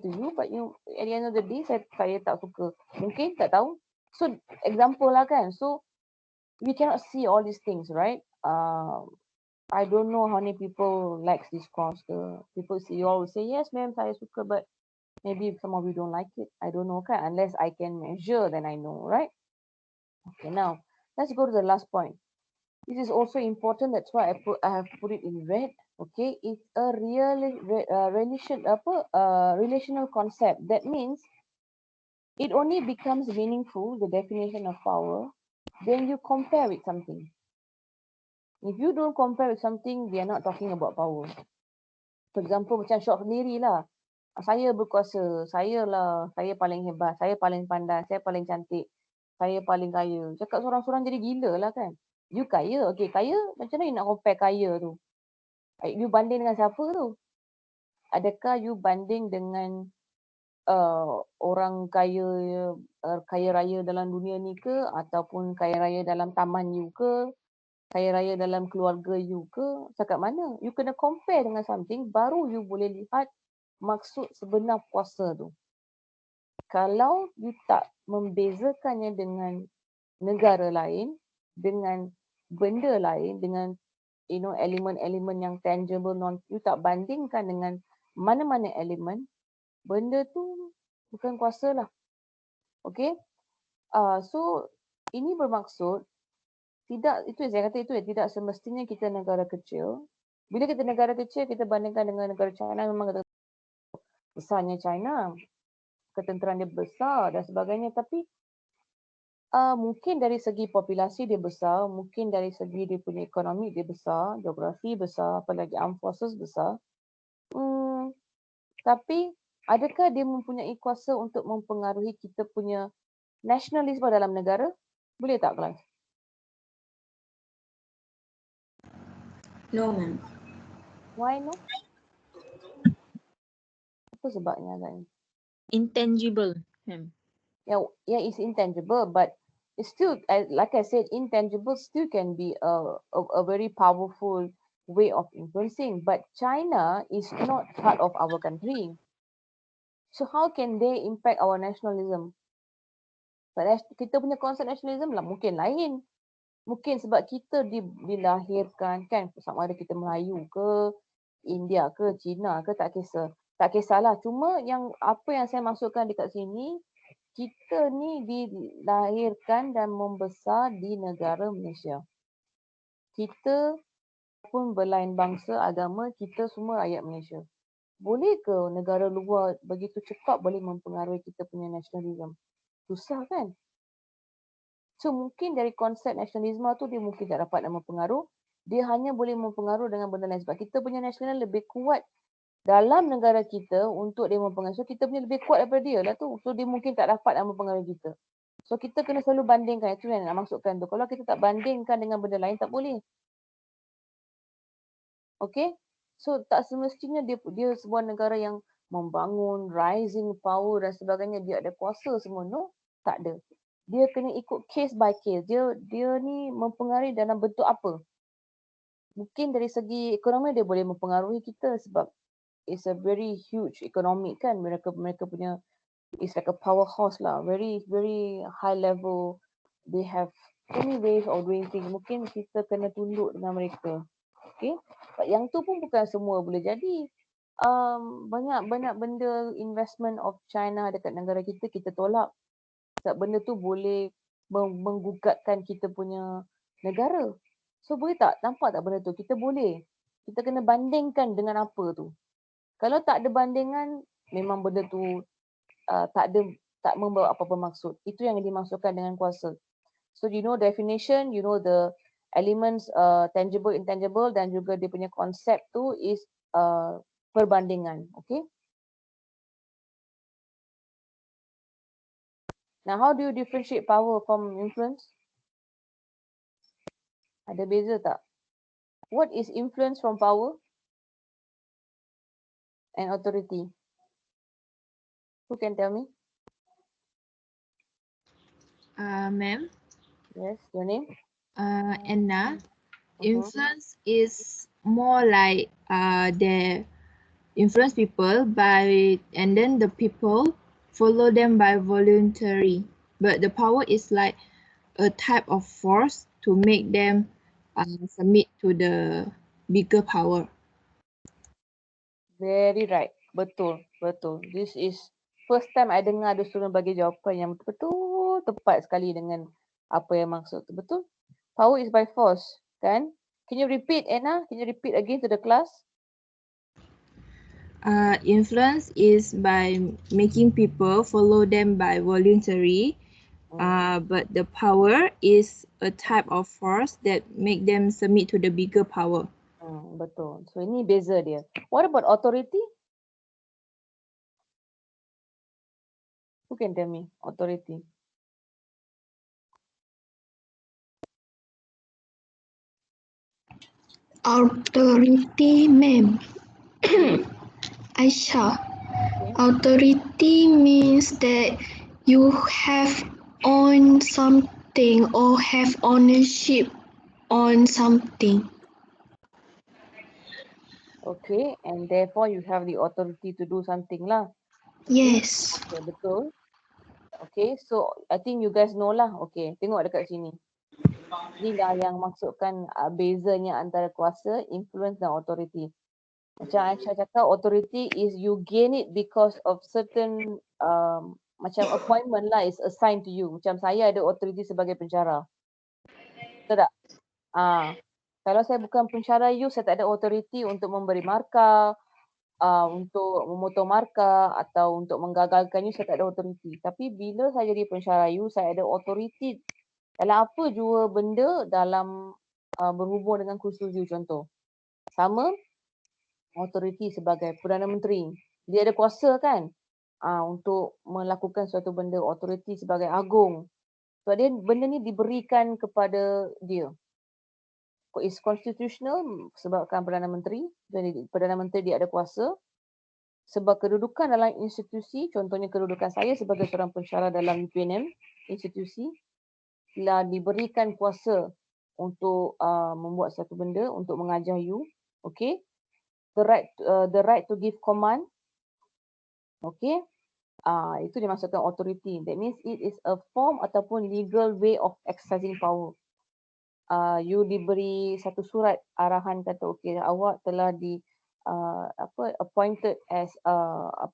to you, but you at the end of the day saya tak suka. Mungkin tak tahu. So example lah kan. So we cannot see all these things, right? I don't know how many people likes this course. People see you all will say yes, ma'am, saya suka, but maybe some of you don't like it. I don't know, kan? Unless I can measure, then I know, right? Okay, now let's go to the last point. This is also important. That's why I have put it in red. Okay, it's a relational concept. That means it only becomes meaningful, the definition of power, when you compare with something. If you don't compare with something, we are not talking about power. For example, macam Syok sendiri lah. Saya berkuasa, saya paling hebat, saya paling pandai, saya paling cantik, saya paling kaya. Cakap sorang-sorang jadi gila lah kan. You kaya, okay, kaya, macam mana you nak compare kaya tu? You banding dengan siapa tu? Adakah you banding dengan orang kaya raya dalam dunia ni ke, ataupun kaya raya dalam taman you ke, kaya raya dalam keluarga you ke? Cakap mana? You kena compare dengan something, baru you boleh lihat maksud sebenar puasa tu. Kalau you tak membezakannya dengan negara lain, dengan benda lain, dengan elemen-elemen yang tangible, you tak bandingkan dengan mana-mana elemen, benda tu bukan kuasa lah. Okay? So ini bermaksud tidak semestinya kita negara kecil. Bila kita negara kecil, kita bandingkan dengan negara China, memang kita besarnya China, ketenteraan dia besar dan sebagainya, tapi mungkin dari segi populasi dia besar, mungkin dari segi dia punya ekonomi dia besar, geografi besar, apalagi armed forces besar. Tapi adakah dia mempunyai kuasa untuk mempengaruhi kita punya nasionalisme dalam negara? Boleh tak, kelas? No, ma'am. Why no? Apa sebabnya agaknya? Intangible. Yeah, it's intangible, but it's still, like I said, intangible still can be a very powerful way of influencing. But China is not part of our country. So how can they impact our nationalism? But kita punya konsep nationalism lah mungkin lain. Mungkin sebab kita dilahirkan kan, sama ada kita Melayu ke, India ke, Cina ke, tak kisah. Tak kisahlah. Cuma apa yang saya masukkan dekat sini, kita ni dilahirkan dan membesar di negara Malaysia. Kita pun berlain bangsa, agama, kita semua rakyat Malaysia. Boleh ke negara luar begitu cepat boleh mempengaruhi kita punya nasionalisme? Susah kan? So mungkin dari konsep nasionalisme tu dia mungkin tak dapat nak mempengaruh. Dia hanya boleh mempengaruh dengan benda lain. Sebab kita punya nasional lebih kuat dalam negara kita untuk dia mempengaruhi. So kita punya lebih kuat daripada dia lah tu. So dia mungkin tak dapat nak mempengaruhi kita. So kita kena selalu bandingkan. Itu yang nak masukkan tu. Kalau kita tak bandingkan dengan benda lain tak boleh. Okay? So tak semestinya dia sebuah negara yang membangun rising power dan sebagainya, dia ada kuasa semua. No, tak ada. Dia kena ikut case by case. Dia ni mempengaruhi dalam bentuk apa? mungkin dari segi ekonomi dia boleh mempengaruhi kita sebab it's a very huge economic kan. Mereka punya it's like a powerhouse lah. Very high level. They have many ways of doing things. Mungkin kita kena tunduk dengan mereka. Okay. But yang tu pun bukan semua boleh jadi. Banyak benda investment of China dekat negara kita tolak. Sebab benda tu boleh menggugatkan kita punya negara. So boleh tak? Nampak tak benda tu? Kita boleh. Kita kena bandingkan dengan apa tu. Kalau tak ada bandingan, memang benda tu tak membawa apa-apa maksud. Itu yang dimaksudkan dengan kuasa. So you know definition, you know the elements tangible, intangible dan juga dia punya konsep tu is perbandingan. Okay. Now how do you differentiate power from influence? Ada beza tak? What is influence from power and authority? Who can tell me? Ma'am, Yes, your name? Anna, influence is more like they influence people by, and then the people follow them by voluntary. But the power is like a type of force to make them submit to the bigger power. Very right. Betul. This is first time I dengar ada student bagi jawapan yang betul tepat sekali dengan apa yang maksud tu. Betul? Power is by force, kan? Can you repeat, Anna? Can you repeat again to the class? Influence is by making people follow them by voluntary. But the power is a type of force that make them submit to the bigger power. Betul. So ini beza dia. What about authority? Who can tell me? Authority. Authority, ma'am. Aisha. Okay. Authority means that you have own something or have ownership on something. Okay, and therefore you have the authority to do something lah. Yes. Okay, betul. Okay, so I think you guys know lah. Okay, tengok dekat sini. Ni dah yang maksudkan bezanya antara kuasa, influence dan authority. Macam Aisyah cakap, authority is you gain it because of certain macam appointment lah is assigned to you. Macam saya ada authority sebagai pensyarah. Betul tak? Kalau saya bukan pensyarah you, saya tak ada authority untuk memberi markah, untuk memotong markah atau untuk menggagalkan you, saya tak ada authority. Tapi bila saya jadi pensyarah you, saya ada authority dalam apa jua benda dalam berhubung dengan kursus you contoh. Sama authority sebagai Perdana Menteri. Dia ada kuasa kan untuk melakukan suatu benda, authority sebagai agung. Sebab dia benda ni diberikan kepada dia. Is constitutional sebabkan Perdana Menteri. Jadi Perdana Menteri dia ada kuasa. Sebab kedudukan dalam institusi, contohnya kedudukan saya sebagai seorang pensyarah dalam UPNM, institusi, telah diberikan kuasa untuk membuat satu benda, untuk mengajar you. Okay. The right to give command. Okay. Itu dimaksudkan authority. That means it is a form ataupun legal way of exercising power. You diberi satu surat arahan kata okey awak telah appointed as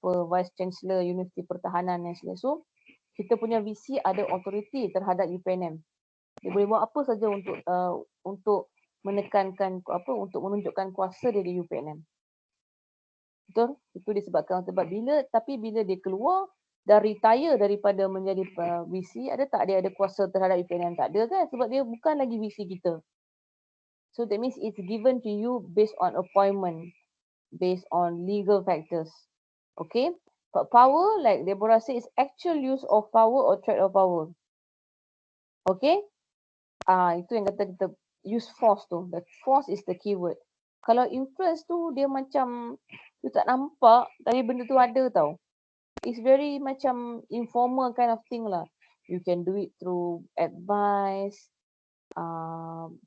vice chancellor Universiti Pertahanan dan sebagainya. So kita punya VC ada authority terhadap UPNM. Dia boleh buat apa saja untuk menekankan untuk menunjukkan kuasa dia di UPNM. Betul? Itu disebabkan sebab bila dia keluar dah retire daripada menjadi VC, ada tak dia ada kuasa terhadap UPNM? Tak ada kan? Sebab dia bukan lagi VC kita. So that means it's given to you based on appointment, based on legal factors. Okay? But power, like Deborah said, is actual use of power or threat of power. Okay? Itu yang kata kita use force tu. The force is the keyword. Kalau influence tu dia macam you tak nampak tapi benda tu ada tau. It's very macam informal kind of thing lah. You can do it through advice,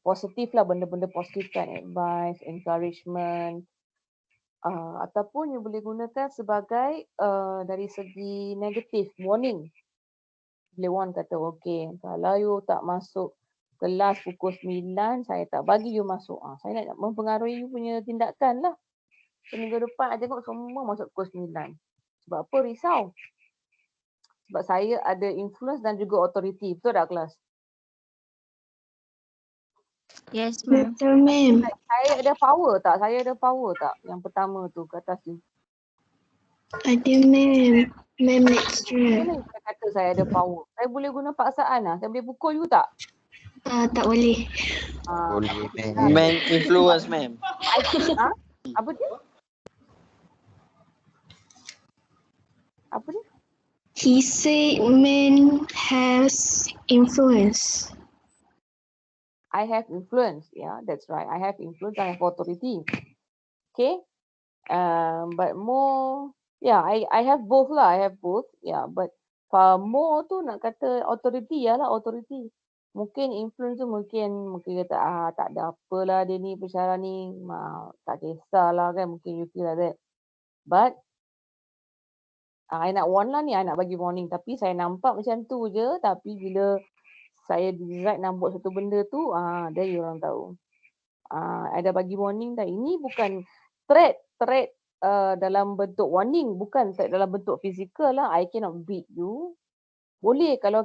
positif lah, benda-benda positif kan, advice, encouragement, ataupun you boleh gunakan sebagai dari segi negatif, warning. Bila one kata, okay, kalau you tak masuk kelas pukul 9, saya tak bagi you masuk. Saya nak mempengaruhi you punya tindakan lah. Seminggu depan, I tengok semua masuk pukul 9. Sebab apa? Risau. Sebab saya ada influence dan juga authority. Betul tak kelas? Yes, ma'am. Betul, ma'am. Saya ada power tak? Saya ada power tak? Yang pertama tu, ke atas tu. Ada, ma'am. Ma'am lecturer. Kenapa saya kata saya ada power? Saya boleh guna paksaan lah. Saya boleh pukul you tak? Tak boleh. Boleh, Man influence, ma'am. Apa dia? Apa dia? He said man has influence. I have influence. Yeah, that's right. I have influence. I have authority. Okay. But more, yeah, I have both lah. I have both. Yeah, but more tu nak kata authority ya lah, authority. Mungkin influence tu mungkin kata tak ada apalah dia ni bicara ni, tak kisahlah kan, mungkin you feel like that. But I nak warn lah ni, I nak bagi warning, tapi saya nampak macam tu je, tapi bila saya decide nak buat satu benda tu, then you orang tahu. I dah bagi warning dah. Ini bukan threat dalam bentuk warning, bukan threat dalam bentuk fizikal lah. I cannot beat you. Boleh kalau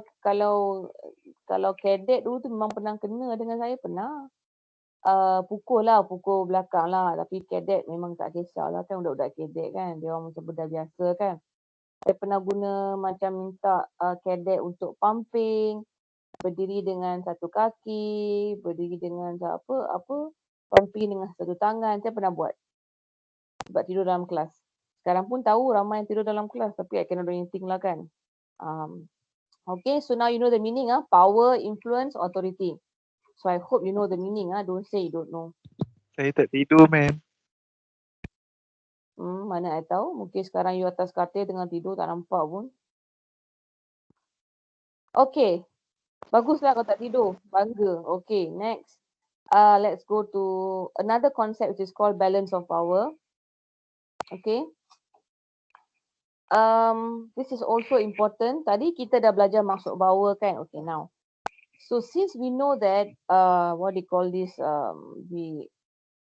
cadet dulu tu memang pernah kena dengan saya, pernah. Pukul belakang lah. Tapi cadet memang tak kisahlah kan, budak-budak cadet kan. Dia orang macam budak biasa kan. Saya pernah guna macam minta cadet untuk pumping, berdiri dengan satu kaki, berdiri dengan pumping dengan satu tangan. Saya pernah buat. Sebab tidur dalam kelas. Sekarang pun tahu ramai yang tidur dalam kelas, tapi I cannot do anything lah kan. Okay, so now you know the meaning power, influence, authority. So I hope you know the meaning don't say you don't know. Saya tak tidur, ma'am. Mana I tahu, mungkin sekarang you atas katil tengah tidur tak nampak pun. Okay, baguslah kau tak tidur, bangga. Okay, next. Let's go to another concept which is called balance of power. Okay. This is also important. Tadi kita dah belajar maksud power kan. Okay, now. So since we know that what they call this,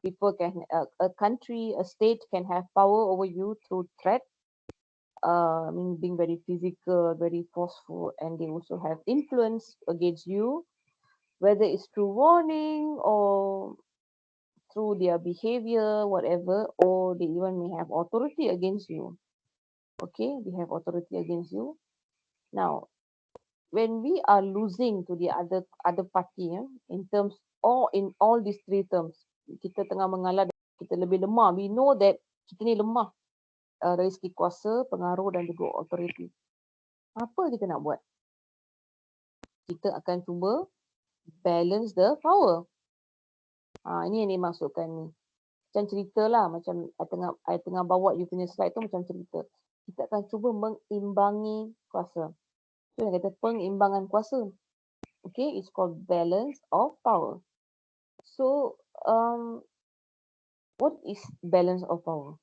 people can, a country, a state can have power over you through threat. I mean, being very physical, very forceful, and they also have influence against you, whether it's through warning or through their behavior, whatever, or they even may have authority against you. Okay, they have authority against you. Now, when we are losing to the other party, in terms or in all these three terms, kita tengah mengalah, kita lebih lemah. We know that kita ni lemah dari segi kuasa, pengaruh dan juga authority. Apa kita nak buat? Kita akan cuba balance the power. Ini yang dimaksudkan ni. Macam cerita lah, macam I tengah bawa you punya slide tu macam cerita. Kita akan cuba mengimbangi kuasa. Itu yang kata pengimbangan kuasa. Okay, it's called balance of power. So, what is balance of power?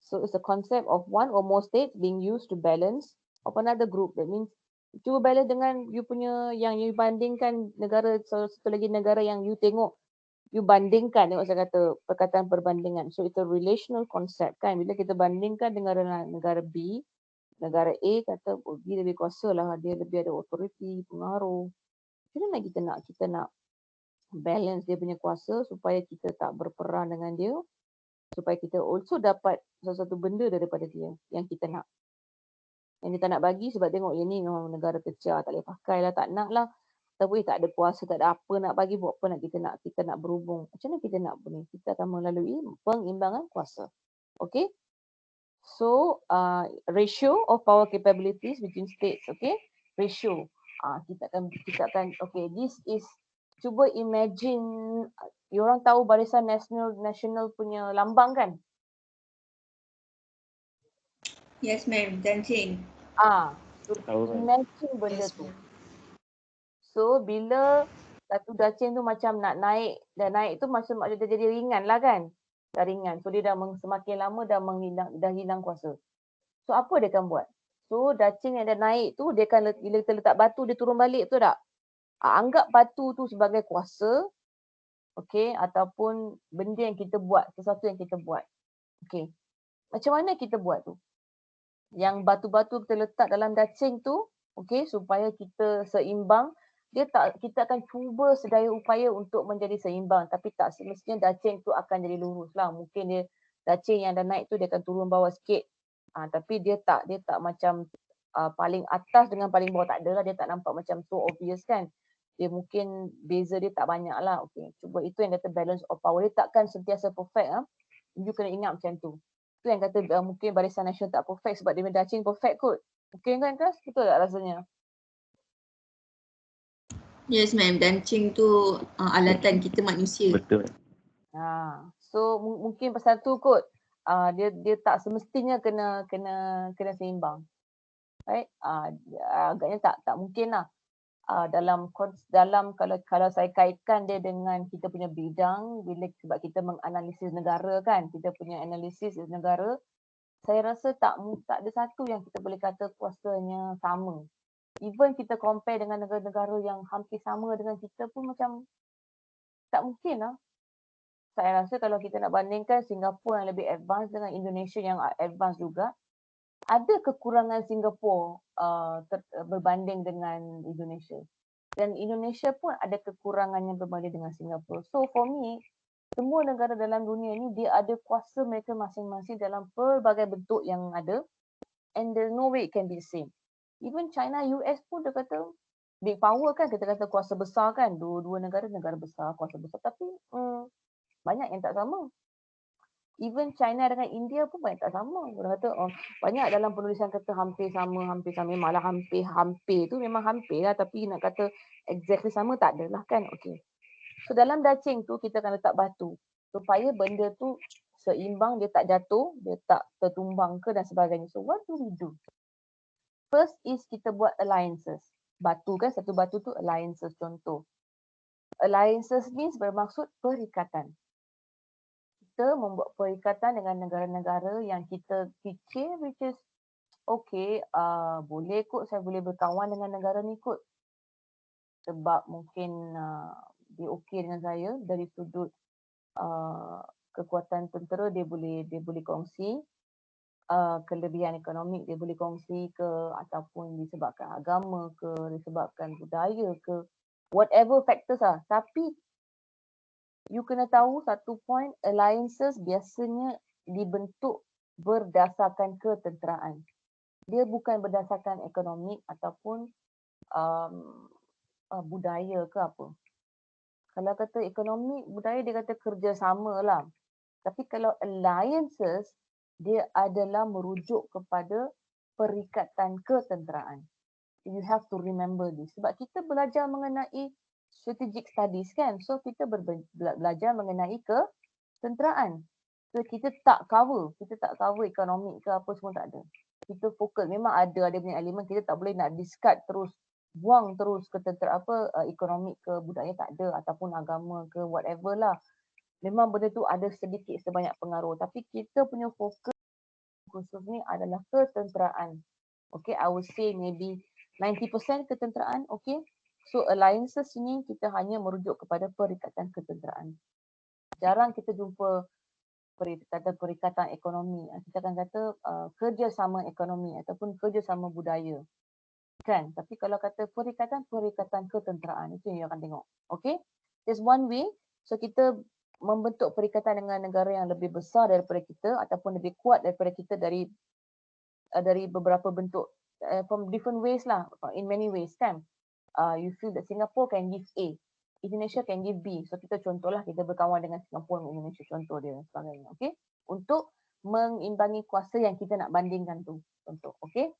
So, it's a concept of one or more states being used to balance of another group. That means, cuba balance dengan you punya, yang you bandingkan negara, satu lagi negara yang you tengok, you bandingkan, tengok saya kata perkataan perbandingan. So, it's a relational concept kan. Bila kita bandingkan dengan negara B, negara A kata, dia lebih kuasa lah, dia lebih ada authority, pengaruh. Macam mana kita nak balance dia punya kuasa supaya kita tak berperang dengan dia, supaya kita also dapat sesuatu benda daripada dia yang kita nak. Yang kita nak bagi sebab tengok yang ni negara kecil, tak boleh pakai lah, tak nak lah. Tapi tak ada kuasa, tak ada apa nak bagi, buat apa nak kita nak berhubung. Macam mana kita nak boleh? Kita akan melalui pengimbangan kuasa. Okay? So, ratio of power capabilities between states, okay? Ratio. Kita akan, okay, this is, cuba imagine, you orang tahu barisan national punya lambang kan? Yes, ma'am. Dancing. So imagine benda tu. So bila satu dacing tu macam nak naik, dah naik tu macam dia jadi ringan lah kan. Dah ringan. So dia dah semakin lama dah hilang kuasa. So apa dia akan buat? So dacing yang dah naik tu dia akan bila kita letak batu dia turun balik, betul tak? Anggap batu tu sebagai kuasa, okey, ataupun benda yang kita buat, sesuatu yang kita buat. Okey. Macam mana kita buat tu? Yang batu-batu kita letak dalam dacing tu, okey, supaya kita seimbang, kita akan cuba sedaya upaya untuk menjadi seimbang, tapi tak semestinya dacing tu akan jadi lurus lah. Mungkin dia dacing yang dah naik tu dia akan turun bawah sikit. Tapi dia tak macam paling atas dengan paling bawah, tak ada lah, dia tak nampak macam so obvious kan. Dia mungkin beza dia tak banyak lah. Okey, cuba itu yang kata balance of power. Dia takkan sentiasa perfect. You kena ingat macam tu. Itu yang kata mungkin Barisan Nasional tak perfect sebab dia dacing perfect kot. Mungkin kan Kas? Betul tak rasanya? Yes ma'am, dancing tu alatan kita manusia. Betul. So mungkin pasal tu kot dia tak semestinya kena seimbang. Right? Agaknya tak mungkin lah. Dalam kalau saya kaitkan dia dengan kita punya bidang, sebab kita menganalisis negara kan, kita punya analisis negara, saya rasa tak ada satu yang kita boleh kata kuasanya sama. Even kita compare dengan negara-negara yang hampir sama dengan kita pun macam tak mungkin lah. Saya rasa kalau kita nak bandingkan Singapura yang lebih advance dengan Indonesia yang advance juga, ada kekurangan Singapura berbanding dengan Indonesia. Dan Indonesia pun ada kekurangannya berbanding dengan Singapura. So for me, semua negara dalam dunia ni dia ada kuasa mereka masing-masing dalam pelbagai bentuk yang ada, and there's no way it can be the same. Even China, US pun dia kata big power kan, kita kata kuasa besar kan, dua negara besar, kuasa besar, tapi banyak yang tak sama. Even China dengan India pun banyak tak sama. Orang kata banyak dalam penulisan kata hampir sama, malah hampir tu memang hampir lah, tapi nak kata exactly sama tak adalah kan. Okay. So dalam dacing tu kita akan letak batu supaya benda tu seimbang, dia tak jatuh, dia tak tertumbang ke dan sebagainya. So what do we do? First is kita buat alliances. Batu kan, satu batu tu alliances contoh. Alliances means bermaksud perikatan. Kita membuat perikatan dengan negara-negara yang kita fikir which is okay, boleh kot saya boleh berkawan dengan negara ni kot. Sebab mungkin dia okey dengan saya dari sudut kekuatan tentera, dia boleh kongsi, kelebihan ekonomi dia boleh kongsi ke, ataupun disebabkan agama ke, disebabkan budaya ke, whatever factors lah. Tapi you kena tahu satu point, alliances biasanya dibentuk berdasarkan ketenteraan. Dia bukan berdasarkan ekonomi ataupun budaya ke apa. Kalau kata ekonomi, budaya dia kata kerjasama lah. Tapi kalau alliances, dia adalah merujuk kepada perikatan ketenteraan. You have to remember this. Sebab kita belajar mengenai strategic studies kan. So kita belajar mengenai ketenteraan. So kita tak cover ekonomi ke apa semua tak ada. Kita fokus, memang ada punya elemen, kita tak boleh nak discard terus, buang terus ekonomi ke budaya tak ada, ataupun agama ke whatever lah. Memang benda tu ada sedikit sebanyak pengaruh, tapi kita punya fokus khusus ni adalah ketenteraan. Okay, I would say maybe 90% ketenteraan, okay. So alliances ni kita hanya merujuk kepada perikatan ketenteraan. Jarang kita jumpa perikatan ekonomi. Kita akan kata kerjasama ekonomi ataupun kerjasama budaya. Kan? Tapi kalau kata perikatan ketenteraan, itu yang akan tengok. Okay? There's one way. So kita membentuk perikatan dengan negara yang lebih besar daripada kita ataupun lebih kuat daripada kita dari beberapa bentuk, from different ways lah, in many ways kan. You feel that Singapore can give A, Indonesia can give B. So kita contohlah kita berkawan dengan Singapura dan Indonesia, contoh dia sebagainya. Okay? Untuk mengimbangi kuasa yang kita nak bandingkan tu. Contoh. Okay?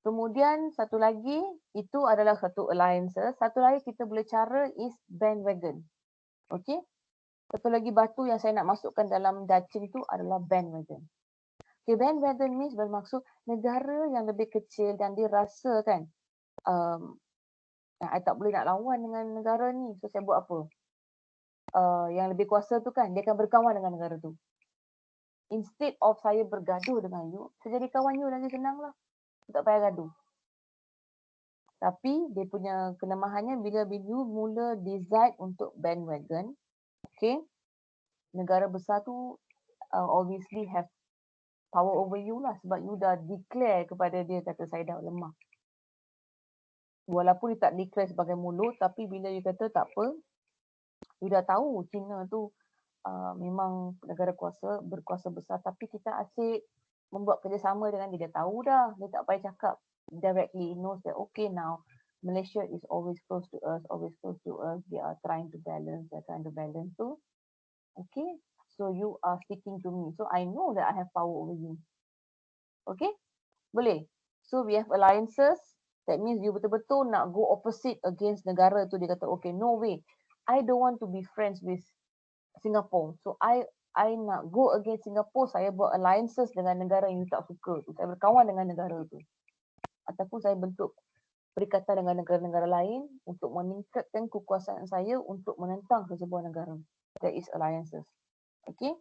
Kemudian satu lagi, itu adalah satu alliances. Satu lagi kita boleh cara is bandwagon. Okay? Satu lagi batu yang saya nak masukkan dalam dacing tu adalah bandwagon. Okay, bandwagon means bermaksud negara yang lebih kecil dan dia rasa kan, I tak boleh nak lawan dengan negara ni. So saya buat apa? Yang lebih kuasa tu kan, dia akan berkawan dengan negara tu. Instead of saya bergaduh dengan you, saya jadi kawan you lagi senang lah. Tak payah gaduh. Tapi dia punya kelemahannya bila you mula decide untuk bandwagon, okay, negara besar tu obviously have power over you lah sebab you dah declare kepada dia kata saya dah lemah. Walaupun dia tak declare sebagai mulut, tapi bila you kata tak apa, you dah tahu China tu memang negara berkuasa besar, tapi kita asyik membuat kerjasama dengan dia. Dia tahu dah, dia tak payah cakap directly. He knows that okay, now Malaysia is always close to us. They are trying to balance tu. Okay, so you are sticking to me, so I know that I have power over you. Okay, boleh. So we have alliances. That means you betul-betul nak go opposite against negara tu. Dia kata okay, no way, I don't want to be friends with Singapore. So I nak go against Singapore. Saya buat alliances dengan negara yang you tak suka tu. Saya berkawan dengan negara tu. Ataupun saya bentuk perikatan dengan negara-negara lain untuk meningkatkan kekuasaan saya untuk menentang sesebuah negara. That is alliances. Okay.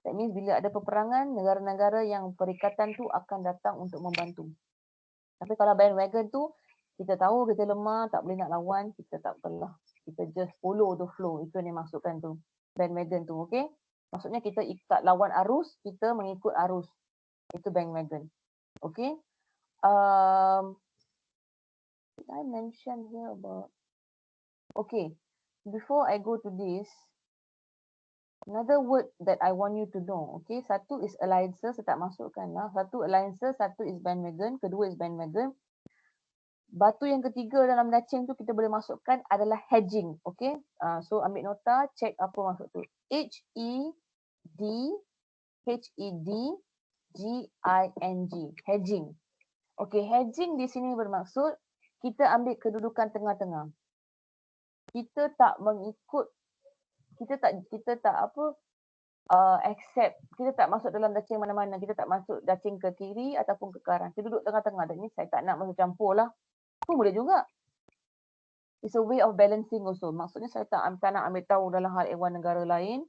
That means bila ada peperangan, negara-negara yang perikatan tu akan datang untuk membantu. Tapi kalau bandwagon tu, kita tahu kita lemah, tak boleh nak lawan, kita tak apalah. Kita just follow the flow. Itu yang dimaksudkan tu. Bandwagon tu, okay? Maksudnya kita tak lawan arus, kita mengikut arus. Itu bandwagon. Okay? Did I mention here about... Okay. Before I go to this, another word that I want you to know. Okay? Satu is alliances. Saya tak masukkan lah. Satu alliances, satu is bandwagon. Kedua is bandwagon. Batu yang ketiga dalam dacing tu kita boleh masukkan adalah hedging. Okay. So ambil nota, check apa maksud tu. Hedging. Hedging. Okay, hedging di sini bermaksud kita ambil kedudukan tengah-tengah. Kita tak mengikut, kita tak accept, kita tak masuk dalam dacing mana-mana. Kita tak masuk dacing ke kiri ataupun ke kanan. Kita duduk tengah-tengah. Dan ni saya tak nak masuk campur lah. Pun boleh juga. It's a way of balancing also. Maksudnya saya tak nak ambil tahu dalam hal ehwal negara lain.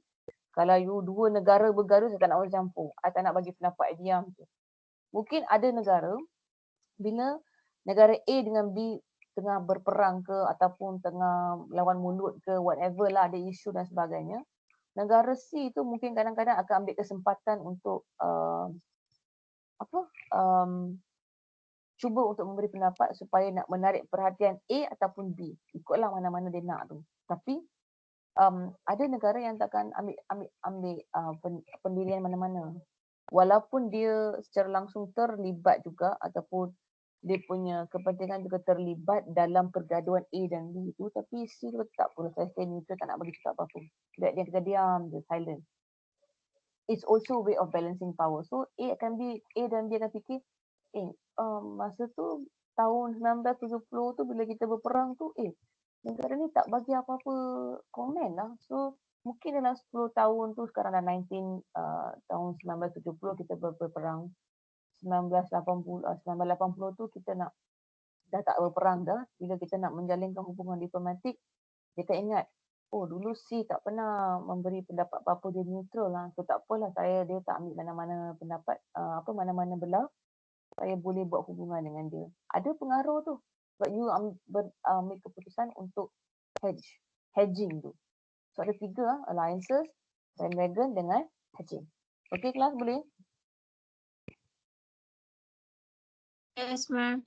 Kalau you dua negara bergaduh, saya tak nak masuk campur. I tak nak bagi pendapat diam je. Mungkin ada negara, bila negara A dengan B tengah berperang ke ataupun tengah lawan mulut ke, whatever lah, ada isu dan sebagainya. Negara C tu mungkin kadang-kadang akan ambil kesempatan untuk cuba untuk memberi pendapat supaya nak menarik perhatian A ataupun B. Ikutlah mana-mana dia nak tu. Tapi ada negara yang takkan ambil pendirian mana-mana. Walaupun dia secara langsung terlibat juga ataupun dia punya kepentingan juga terlibat dalam pergaduhan A dan B tu, tapi C tu tak perlu, saya stay neutral, tak nak bagi cakap apa-apa. Dia kita diam je, silent. It's also a way of balancing power. So A dan B akan fikir, masa tu tahun 1970 tu bila kita berperang tu, negara ni tak bagi apa-apa komen lah. So mungkin dalam 10 tahun tu, sekarang dah tahun 1970 kita berperang. 1980 tu kita dah tak berperang dah. Bila kita nak menjalinkan hubungan diplomatik, kita ingat, dulu C tak pernah memberi pendapat apa-apa, dia neutral lah. So tak apalah, dia tak ambil mana-mana pendapat, mana-mana belah. Saya boleh buat hubungan dengan dia. Ada pengaruh tu. Sebab you ambil keputusan untuk hedging tu. So ada 3, alliances, bandwagon dengan hedging. Okay, kelas boleh? Yes, ma'am.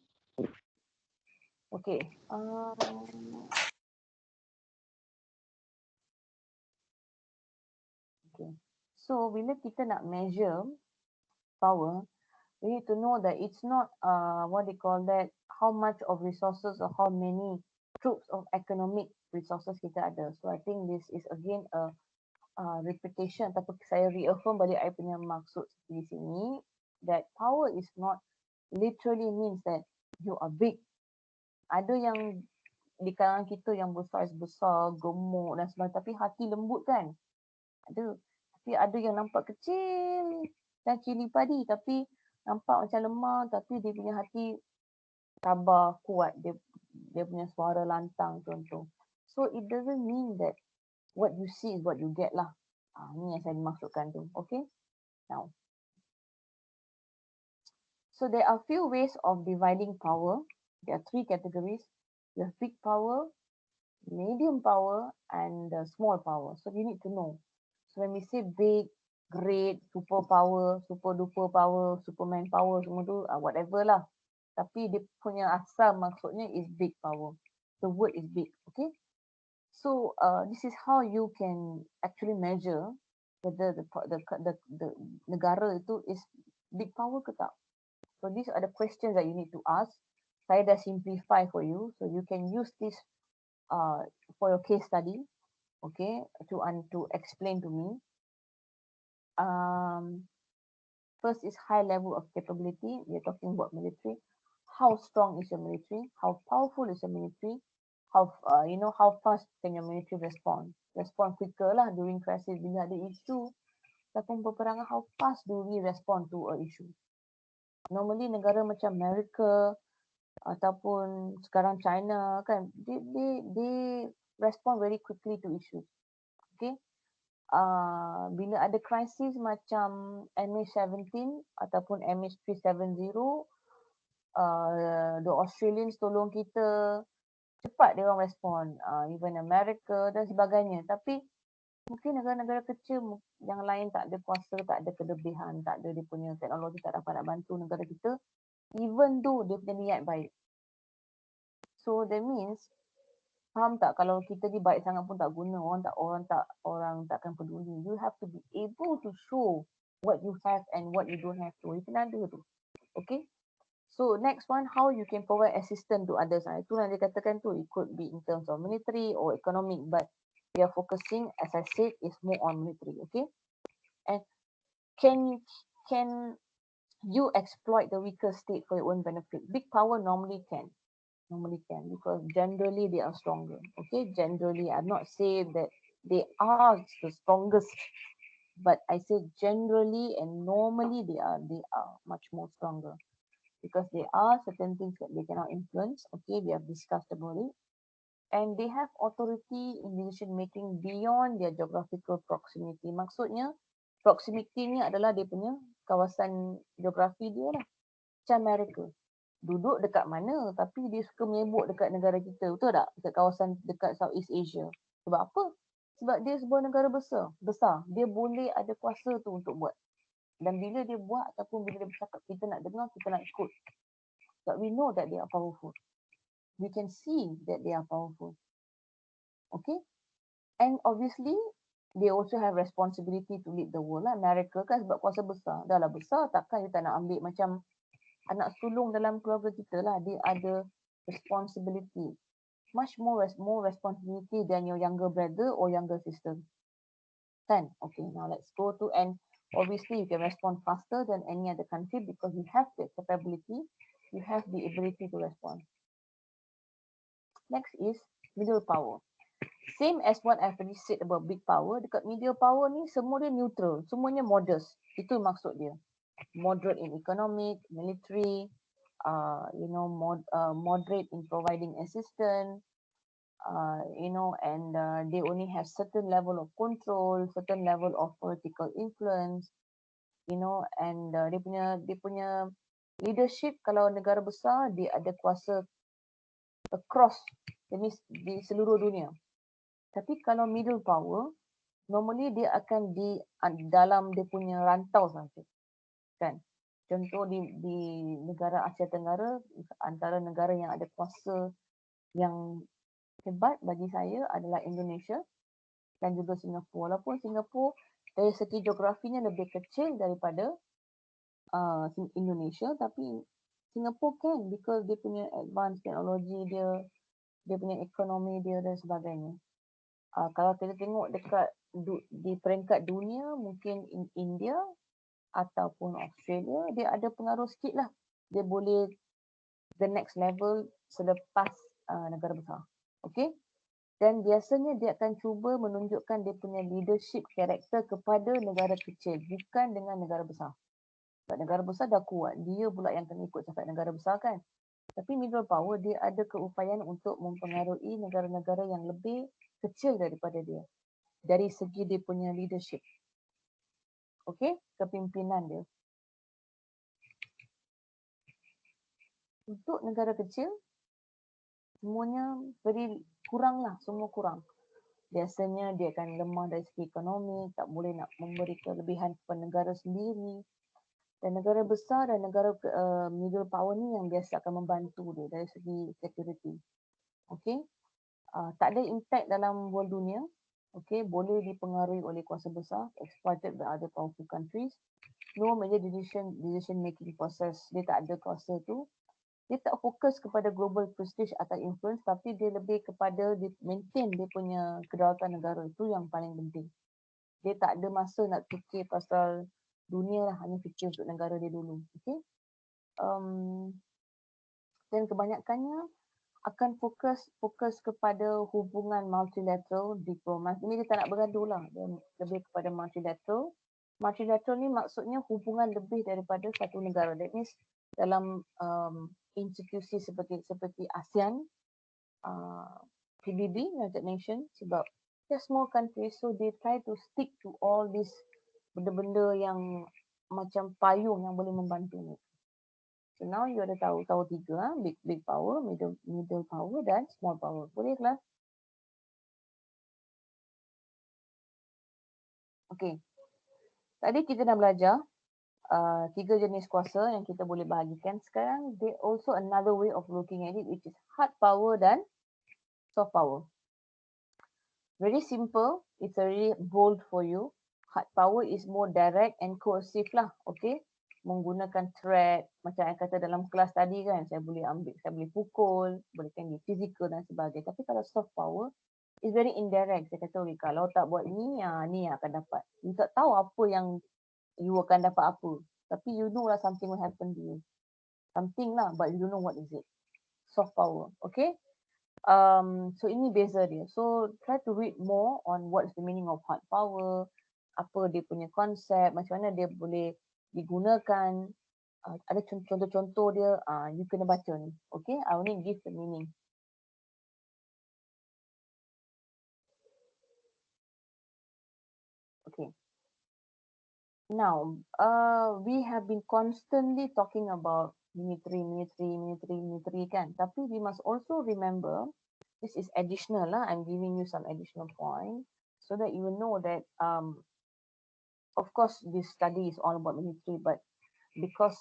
Okay. Okay. So bila kita nak measure power, we need to know that it's not what they call that, how much of resources or how many troops of economic resources kita ada. So I think this is again a repetition, ataupun saya reaffirm balik I punya maksud di sini, that power is not literally means that you are big. Ada yang di kalangan kita yang besar, gemuk dan sebagainya, tapi hati lembut kan. Ada. Tapi ada yang nampak kecil dan cili padi, tapi nampak macam lemah, tapi dia punya hati tabah, kuat, dia punya suara lantang contoh. So it doesn't mean that what you see is what you get lah. Ni yang saya maksudkan tu. Okay. Now, so there are few ways of dividing power. There are 3 categories. You have big power, medium power, and small power. So you need to know. So when we say big, great, super power, super duper power, superman power, semua tu whatever lah. Tapi dia punya asal maksudnya is big power. The word is big. Okay. So this is how you can actually measure whether the negara itu is big power ke tak. So these are the questions that you need to ask. Saya dah simplify for you, so you can use this for your case study, okay, to explain to me. First is high level of capability. We're talking about military. How strong is your military? How powerful is your military? How how fast can your military respond? Respond quicker lah during crisis bila ada isu. Ataupun peperangan, how fast do we respond to a issue? Normally negara macam Amerika ataupun sekarang China kan, they respond very quickly to issues. Okay. Bila ada krisis macam MH17 ataupun MH370, the Australians tolong kita, cepat dia orang respon, even America dan sebagainya. Tapi mungkin negara-negara kecil yang lain tak ada kuasa, tak ada kelebihan, tak ada dia punya teknologi, tak dapat nak bantu negara kita, even though dia punya niat baik. So that means, faham tak, kalau kita ni baik sangat pun tak guna, orang takkan peduli. You have to be able to show what you have and what you don't have to. You kena ada tu. Okay. So next one, how you can provide assistance to others. Itu yang dia katakan tu, it could be in terms of military or economic, but we are focusing, as I said, is more on military. Okay. And can you exploit the weaker state for your own benefit? Big power normally can because generally they are stronger. Okay, generally, I'm not saying that they are the strongest, but I say generally and normally they are much more stronger because there are certain things that they cannot influence. Okay, we have discussed about it, and they have authority in decision making beyond their geographical proximity. Maksudnya proximity ni adalah dia punya kawasan geografi dia lah. Macam Amerika, duduk dekat mana tapi dia suka menyebut dekat negara kita, betul tak? Dekat kawasan dekat Southeast Asia. Sebab apa? Sebab dia sebuah negara besar. Dia boleh ada kuasa tu untuk buat. Dan bila dia buat ataupun bila dia bercakap, kita nak dengar, kita nak ikut. But we know that they are powerful. We can see that they are powerful. Okay? And obviously, they also have responsibility to lead the world lah. Amerika kan sebab kuasa besar. Dah lah besar, takkan dia tak nak ambil macam anak sulung dalam keluarga kita lah. Dia ada responsibility. Much more responsibility than your younger brother or younger sister. Kan? Okay, now let's go to, and obviously you can respond faster than any other country because you have the capability, you have the ability to respond. Next is middle power. Same as what I've already said about big power, dekat middle power ni semua dia neutral, semuanya modest. Itu maksud dia. Moderate in economic, military, moderate in providing assistance, and they only have certain level of control, certain level of political influence, and dia punya leadership. Kalau negara besar, dia ada kuasa across, jenis di seluruh dunia. Tapi kalau middle power, normally dia akan di dalam dia punya rantau saja. Kan? Contoh di negara Asia Tenggara, antara negara yang ada kuasa yang hebat bagi saya adalah Indonesia dan juga Singapura. Walaupun Singapura dari segi geografinya lebih kecil daripada Indonesia, tapi Singapura kan because dia punya advanced teknologi dia punya ekonomi dia dan sebagainya. Kalau kita tengok dekat di peringkat dunia, mungkin India ataupun Australia, dia ada pengaruh sikit lah. Dia boleh the next level selepas negara besar. Okay? Dan biasanya dia akan cuba menunjukkan dia punya leadership karakter kepada negara kecil, bukan dengan negara besar. Sebab negara besar dah kuat, dia pula yang kena ikut cakap negara besar kan. Tapi middle power dia ada keupayaan untuk mempengaruhi negara-negara yang lebih kecil daripada dia dari segi dia punya leadership. Okey, kepimpinan dia. Untuk negara kecil, semuanya very kurang lah, semua kurang. Biasanya dia akan lemah dari segi ekonomi, tak boleh nak memberi kelebihan kepada negara sendiri. Dan negara besar dan negara middle power ni yang biasa akan membantu dia dari segi security. Okey, tak ada impact dalam world dunia. Okey, boleh dipengaruhi oleh kuasa besar, exploited by other powerful countries. No major decision making process. Dia tak ada kuasa tu. Dia tak fokus kepada global prestige atau influence, tapi dia lebih kepada dia maintain dia punya kedaulatan negara. Itu yang paling penting. Dia tak ada masa nak fikir pasal dunia lah, hanya fikir untuk negara dia dulu. Okay? Dan kebanyakannya akan fokus kepada hubungan multilateral diplomat. Ini dia tak nak bergaduh lah. Dia lebih kepada multilateral. Multilateral ni maksudnya hubungan lebih daripada satu negara. That means dalam institusi seperti ASEAN, PBB, United Nations, sebab they're small countries, so they try to stick to all this benda-benda yang macam payung yang boleh membantu ni. So now you ada tahu tiga, big power, middle power dan small power. Boleh kelas? Okay. Tadi kita dah belajar tiga jenis kuasa yang kita boleh bahagikan. Sekarang there also another way of looking at it, which is hard power dan soft power. Very simple. It's already bold for you. Hard power is more direct and coercive lah. Okay. Menggunakan threat. Macam saya kata dalam kelas tadi kan. Saya boleh pukul. Bolehkan dia physical dan sebagainya. Tapi kalau soft power, it's very indirect. Saya kata, okay, kalau tak buat ni, ni akan dapat. You tak tahu apa yang you akan dapat apa. Tapi you know lah something will happen to you. Something lah, but you don't know what is it. Soft power. Okay. So ini beza dia. So try to read more on what's the meaning of hard power, apa dia punya konsep, macam mana dia boleh digunakan, ada contoh-contoh dia, you kena baca ni. Okay, I only give the meaning. Okay. Now, we have been constantly talking about military kan. Tapi we must also remember, this is additional lah. I'm giving you some additional point so that you will know that, of course, this study is all about military, but because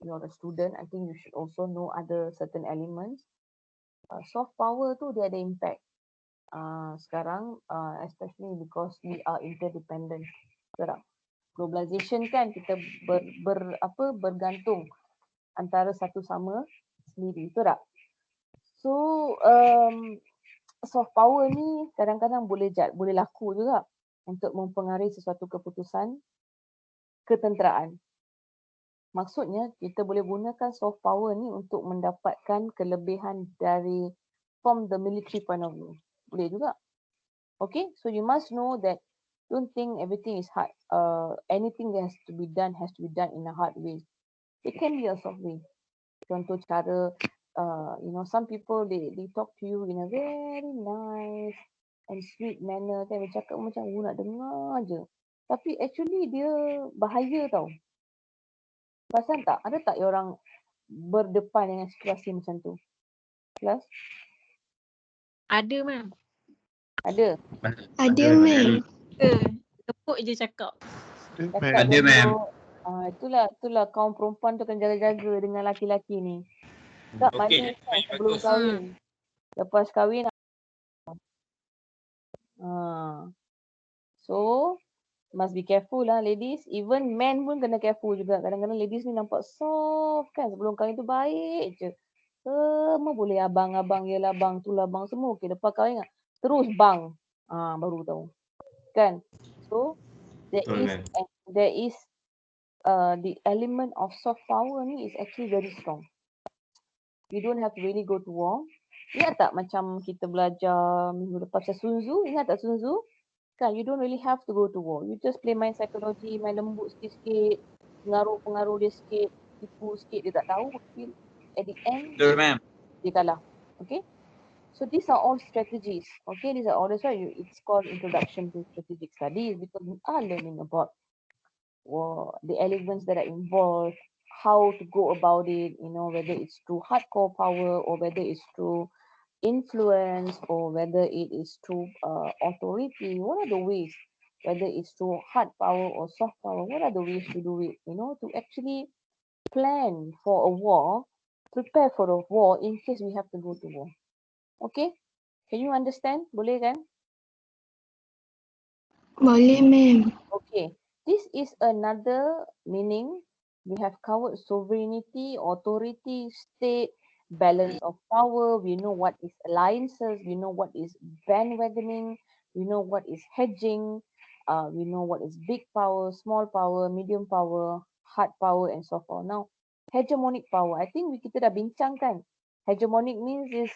you're a student, I think you should also know other certain elements. Soft power tu dia ada impact. Sekarang, especially because we are interdependent. Betul tak? Globalization kan kita bergantung antara satu sama sendiri, betul tak? So soft power ni kadang-kadang boleh laku juga untuk mempengaruhi sesuatu keputusan ketenteraan. Maksudnya kita boleh gunakan soft power ni untuk mendapatkan kelebihan dari from the military point of view. Boleh juga. Okay, so you must know that don't think everything is hard. Anything that has to be done in a hard way. It can be a soft way. Contoh cara, some people they talk to you in a very nice and sweet manner. Kan dia cakap macam nak dengar je. Tapi actually dia bahaya tau. Perasan tak? Ada tak orang berdepan dengan situasi macam tu? Kelas? Ada, ma'am. Ada. Ada, ma'am. Tepuk je cakap. Ada, ma'am. Itulah kaum perempuan tu akan jaga-jaga dengan laki-laki ni. Tak Okey, mana sebelum kahwin. Lepas kahwin. So, must be careful lah ladies. Even men pun kena careful juga. Kadang-kadang ladies ni nampak soft kan. Sebelum kahwin tu baik je. Semua boleh abang-abang, yelah bang, tulah bang, semua okey. Lepas kahwin terus bang. Baru tahu. Kan? So, there is the element of soft power ni is actually very strong. You don't have to really go to war. Ingat tak macam kita belajar minggu lepas pasal Sun Tzu? Ingat tak Sun Tzu? Kan, you don't really have to go to war. You just play main psikologi, main lembut sikit-sikit, pengaruh-pengaruh dia sikit, tipu sikit, dia tak tahu. at the end, Betul, ma'am. dia kalah. Okay? So these are all strategies. Okay, these are all, that's why it's called Introduction to Strategic Studies, because we are learning about the elements that are involved, how to go about it, you know, whether it's through hardcore power or whether it's through influence or whether it is through authority. What are the ways? Whether it's through hard power or soft power, what are the ways to do it? You know, to actually plan for a war, prepare for a war in case we have to go to war. Okay? Can you understand? Boleh kan? Boleh, ma'am. Okay, this is another meaning. We have covered sovereignty, authority, state, balance of power. We know what is alliances. We know what is bandwagoning. We know what is hedging. We know what is big power, small power, medium power, hard power, and so forth. Now, hegemonic power. I think kita dah bincang kan. Hegemonic means is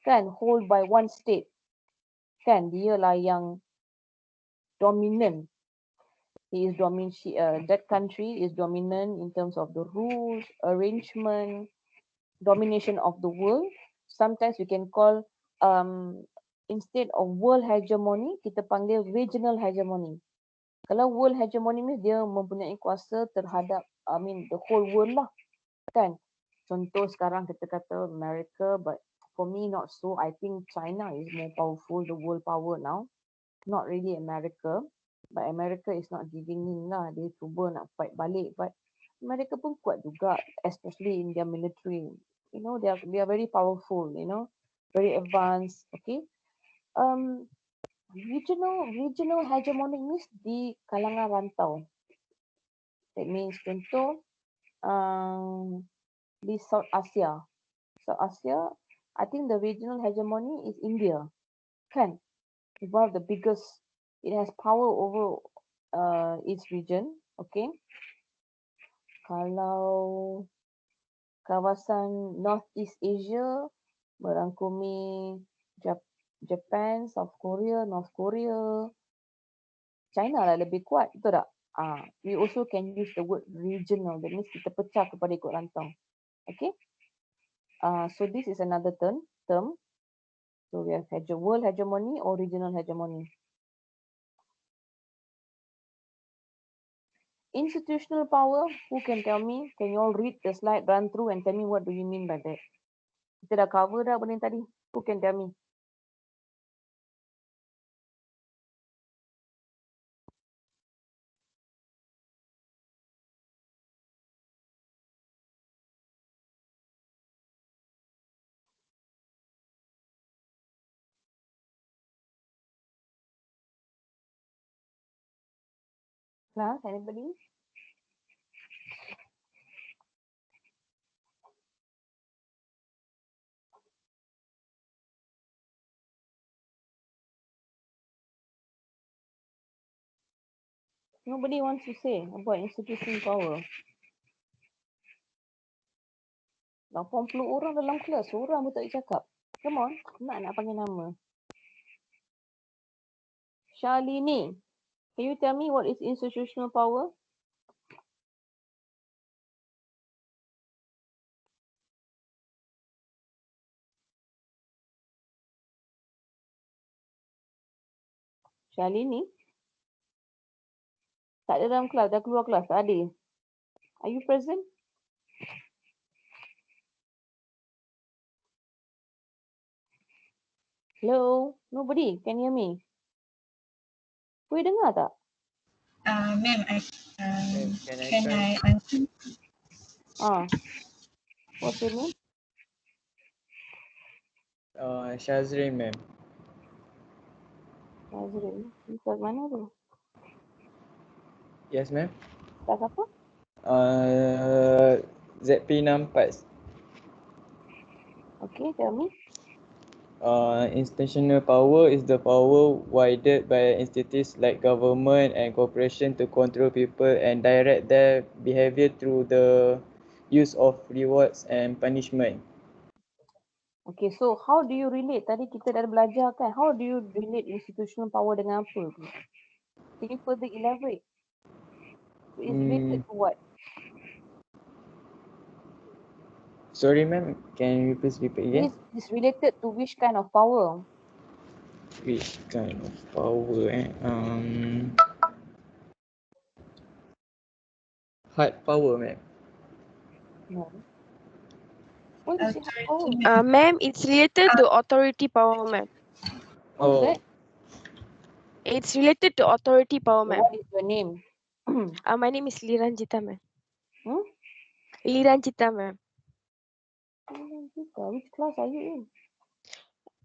kan hold by one state. Kan dia lah yang dominant. He is that country is dominant in terms of the rules, arrangement, domination of the world. Sometimes we can call instead of world hegemony, kita panggil regional hegemony. Kalau world hegemony means dia mempunyai kuasa terhadap, the whole world lah, kan? Contoh sekarang kita kata America, but for me not so. I think China is more powerful, the world power now. Not really America. But America is not giving in lah. Dia cuba nak fight balik. But America pun kuat juga, especially in their military. You know, they are very powerful, you know, very advanced. Okay. Regional hegemonic means di kalangan rantau. That means contoh di South Asia. South Asia, I think the regional hegemony is India. Kan? It's one of the biggest. It has power over its region. Okay. Kalau kawasan Northeast Asia merangkumi Japan, South Korea, North Korea, China lah lebih kuat, betul tak? We also can use the word regional. That means kita pecah kepada ikut rantau. Okay. So this is another term. So we have world hegemony or regional hegemony. Institutional power, who can tell me? Can you all read the slide, run through and tell me what do you mean by that? Kita dah cover dah benda tadi. Who can tell me? Class, anybody? Nobody wants to say about institutional power. 80 orang dalam kelas, seorang pun tak cakap. Come on, nak panggil nama. Shalini, can you tell me what is institutional power? Shalini? Tak ada dalam kelas, dah keluar kelas, tak ada. Are you present? Hello? Nobody can hear me? Boleh dengar tak? Ma'am, Can I can I answer? What's your name? Shazrin, ma'am. Nazrin. Ni kelas mana tu? Yes, ma'am. Kelas apa? ZP64. Okay, tell me. Institutional power is the power wielded by entities like government and corporation to control people and direct their behavior through the use of rewards and punishment. Okay, so how do you relate? Tadi kita dah belajar kan, how do you relate institutional power dengan apa tu? Can you further elaborate? So it's related to what? Sorry, ma'am. Can you please repeat again? This is related to which kind of power? Which kind of power? Hard power, ma'am. No. What is it? Hard power? Ma'am, it's related to authority power, ma'am. What is that? It's related to authority power, ma'am. What is your name? My name is Liranjita, ma'am. Hmm? Liranjita, ma'am. Which class are you in?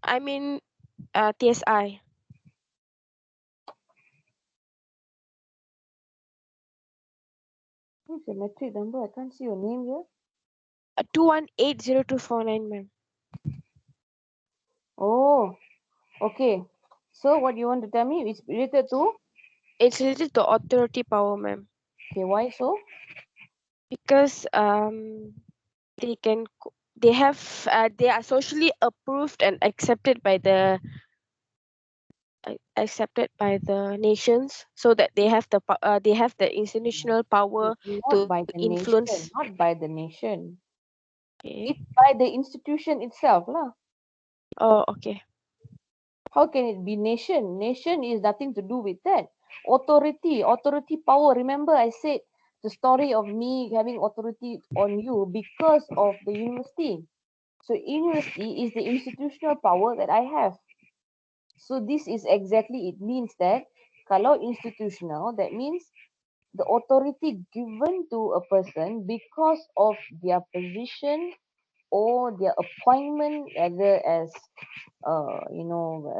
I'm in TSI. What's your metric number? I can't see your name here. 21802449, ma'am. Oh, okay. So what do you want to tell me? It's related to? It's related to authority power, ma'am. Okay, why so? Because they are socially approved and accepted by the nations, so that they have the institutional power Not to by the influence. nation. Not by the nation. Okay. It's by the institution itself, lah. Oh, okay. How can it be nation? Nation is nothing to do with that. Authority power. Remember I said the story of me having authority on you because of the university. So university is the institutional power that I have. So this is exactly, it means that kalau institutional, that means the authority given to a person because of their position or their appointment, either as a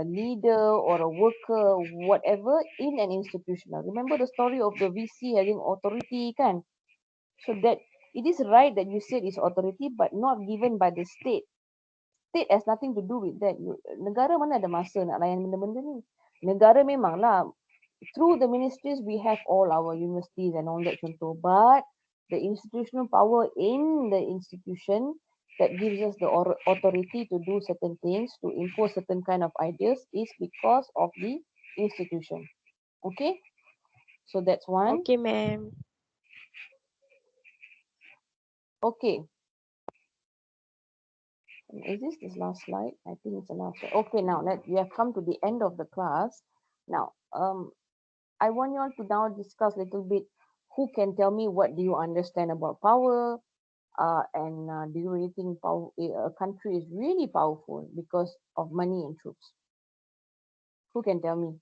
leader or a worker, whatever, in an institutional. Remember the story of the VC having authority, kan? So that it is right that you said it's authority, but not given by the state. State has nothing to do with that. Negara mana ada masa nak layan benda-benda ni? Negara memanglah, through the ministries we have all our universities and all that control, but the institutional power in the institution that gives us the authority to do certain things, to impose certain kind of ideas, is because of the institution. Okay, so that's one. Okay, ma'am. Okay, is this last slide? I think it's the last slide. Okay, now we have come to the end of the class. Now I want you all to now discuss a little bit. Who can tell me what do you understand about power? And do you really think a country is really powerful because of money and troops? Who can tell me?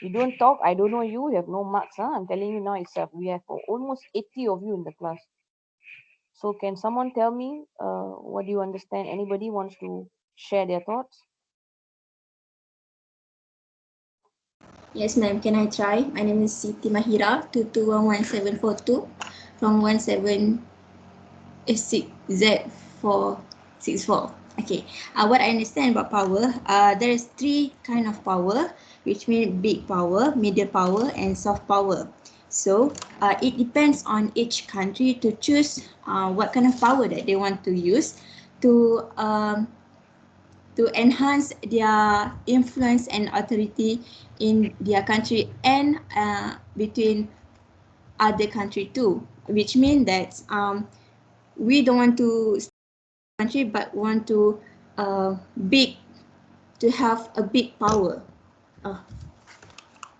You don't talk, I don't know you, you have no marks. I'm telling you now itself. We have almost 80 of you in the class. So can someone tell me what do you understand? Anybody wants to share their thoughts? Yes, ma'am. Can I try? My name is Siti Mahira, 2211742 from 17Z464. Okay. What I understand about power, there is three kind of power, which mean big power, middle power, and soft power. So it depends on each country to choose what kind of power that they want to use to enhance their influence and authority in their country and between other country too, which means that we don't want to country but want to have a big power.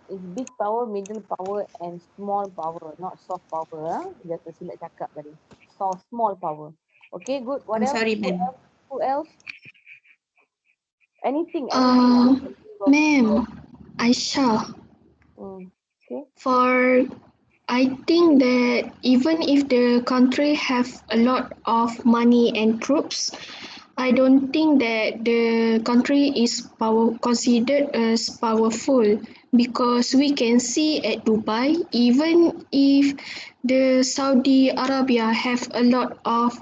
It's big power, middle power, and small power, not soft power. Just silap cakap tadi. Small power. Okay, good. What I'm else? sorry, ma'am. Who else? Anything. Ma'am, Aisha, Okay. I think that even if the country have a lot of money and troops, I don't think that the country is considered as powerful, because we can see at Dubai, even if the Saudi Arabia have a lot of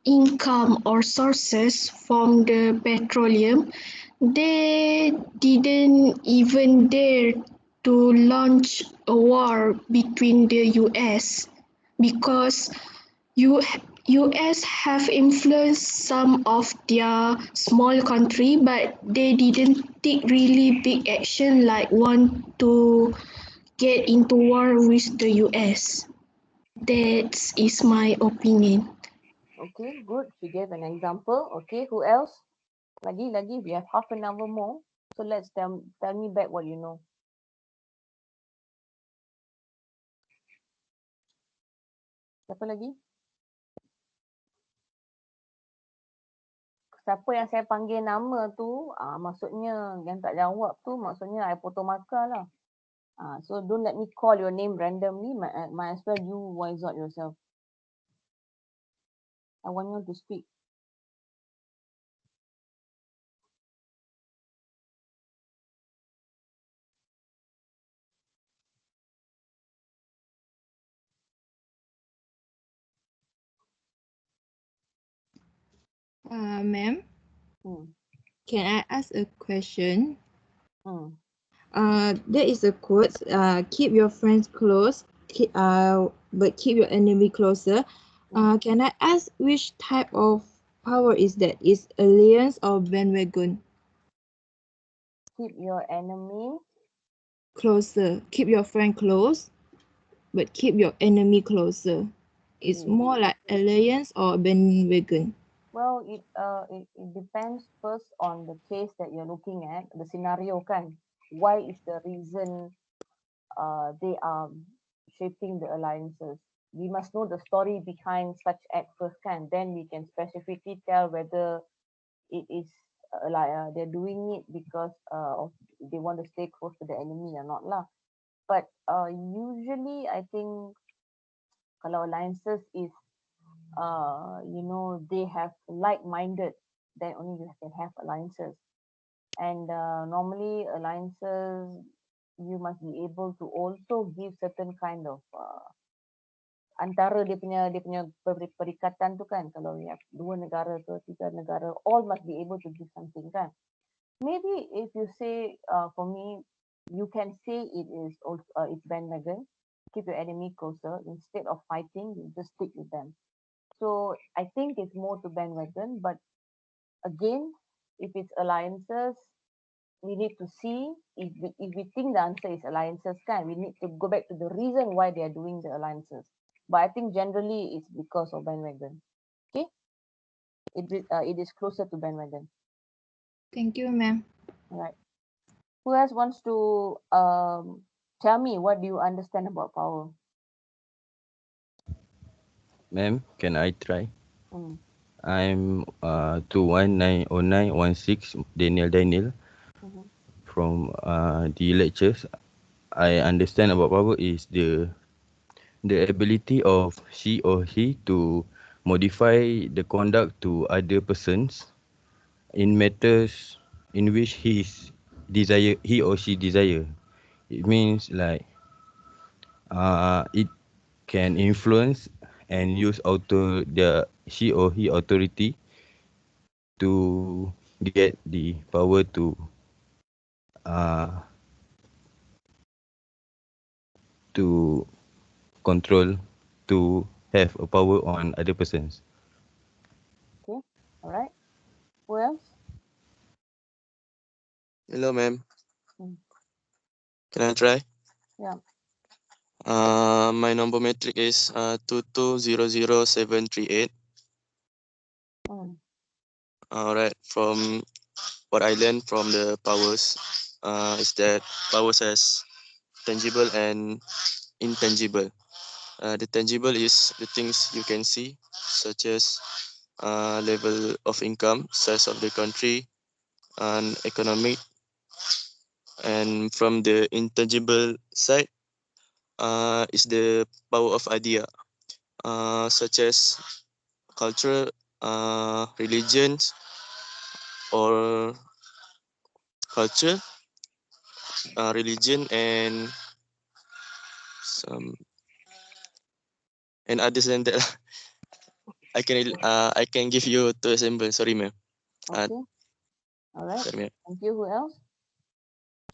income or sources from the petroleum, they didn't even dare to launch a war between the US, because US have influenced some of their small country, but they didn't take really big action like want to get into war with the US. That is my opinion. Okay, good. She gave an example. Okay, who else? Lagi, we have half an hour more. So let's tell me back what you know. Siapa lagi? Siapa yang saya panggil nama tu, maksudnya yang tak jawab tu, maksudnya I potong markah lah. So don't let me call your name randomly. Might as well you voice out yourself. I want you to speak. Ma'am, can I ask a question? Hmm. There is a quote, keep your friends close, but keep your enemy closer. Can I ask which type of power is that? Is alliance or bandwagon? Keep your enemy Closer. Keep your friend close, but keep your enemy closer. It's Hmm. more like alliance or bandwagon. Well, it depends first on the case that you're looking at, the scenario kan. Why is the reason they are shaping the alliances? We must know the story behind such act first kan. Then we can specifically tell whether it is they're doing it because they want to stay close to the enemy or not lah. But usually I think kalau alliances is they have like-minded, then only you can have alliances. And normally alliances, you must be able to also give certain kind of antara dia punya perikatan tu kan, kalau you have dua negara ke tiga negara, all must be able to give something kan. Maybe if you say for me, you can say it is also it's bandwagon, keep your enemy closer, instead of fighting you just stick with them. So I think it's more to bandwagon, but again, if it's alliances, we need to see if we think the answer is alliances, kan, we need to go back to the reason why they are doing the alliances. But I think generally it's because of bandwagon. Okay, it is closer to bandwagon. Thank you, ma'am. All right. Who else wants to tell me what do you understand about power? Ma'am, can I try? Mm. I'm 2190916 Daniel Mhm. from the lectures. I understand about power is the ability of she or he to modify the conduct to other persons in matters in which he or she desire. It means like it can influence and use she or he authority to get the power uh, to control, to have a power on other persons. Okay. All right. Who else? Hello, ma'am. Mm. Can I try? Yeah. My number metric is 2200738. Mm. All right. From what I learned from the powers, is that powers has tangible and intangible. The tangible is the things you can see, such as level of income, size of the country, and economic. And from the intangible side, is the power of idea, such as culture, religions, or culture, religion, and some and others than that. I can give you two examples. Sorry, ma'am. Okay. All right. Sorry, ma'am. Thank you. Who else?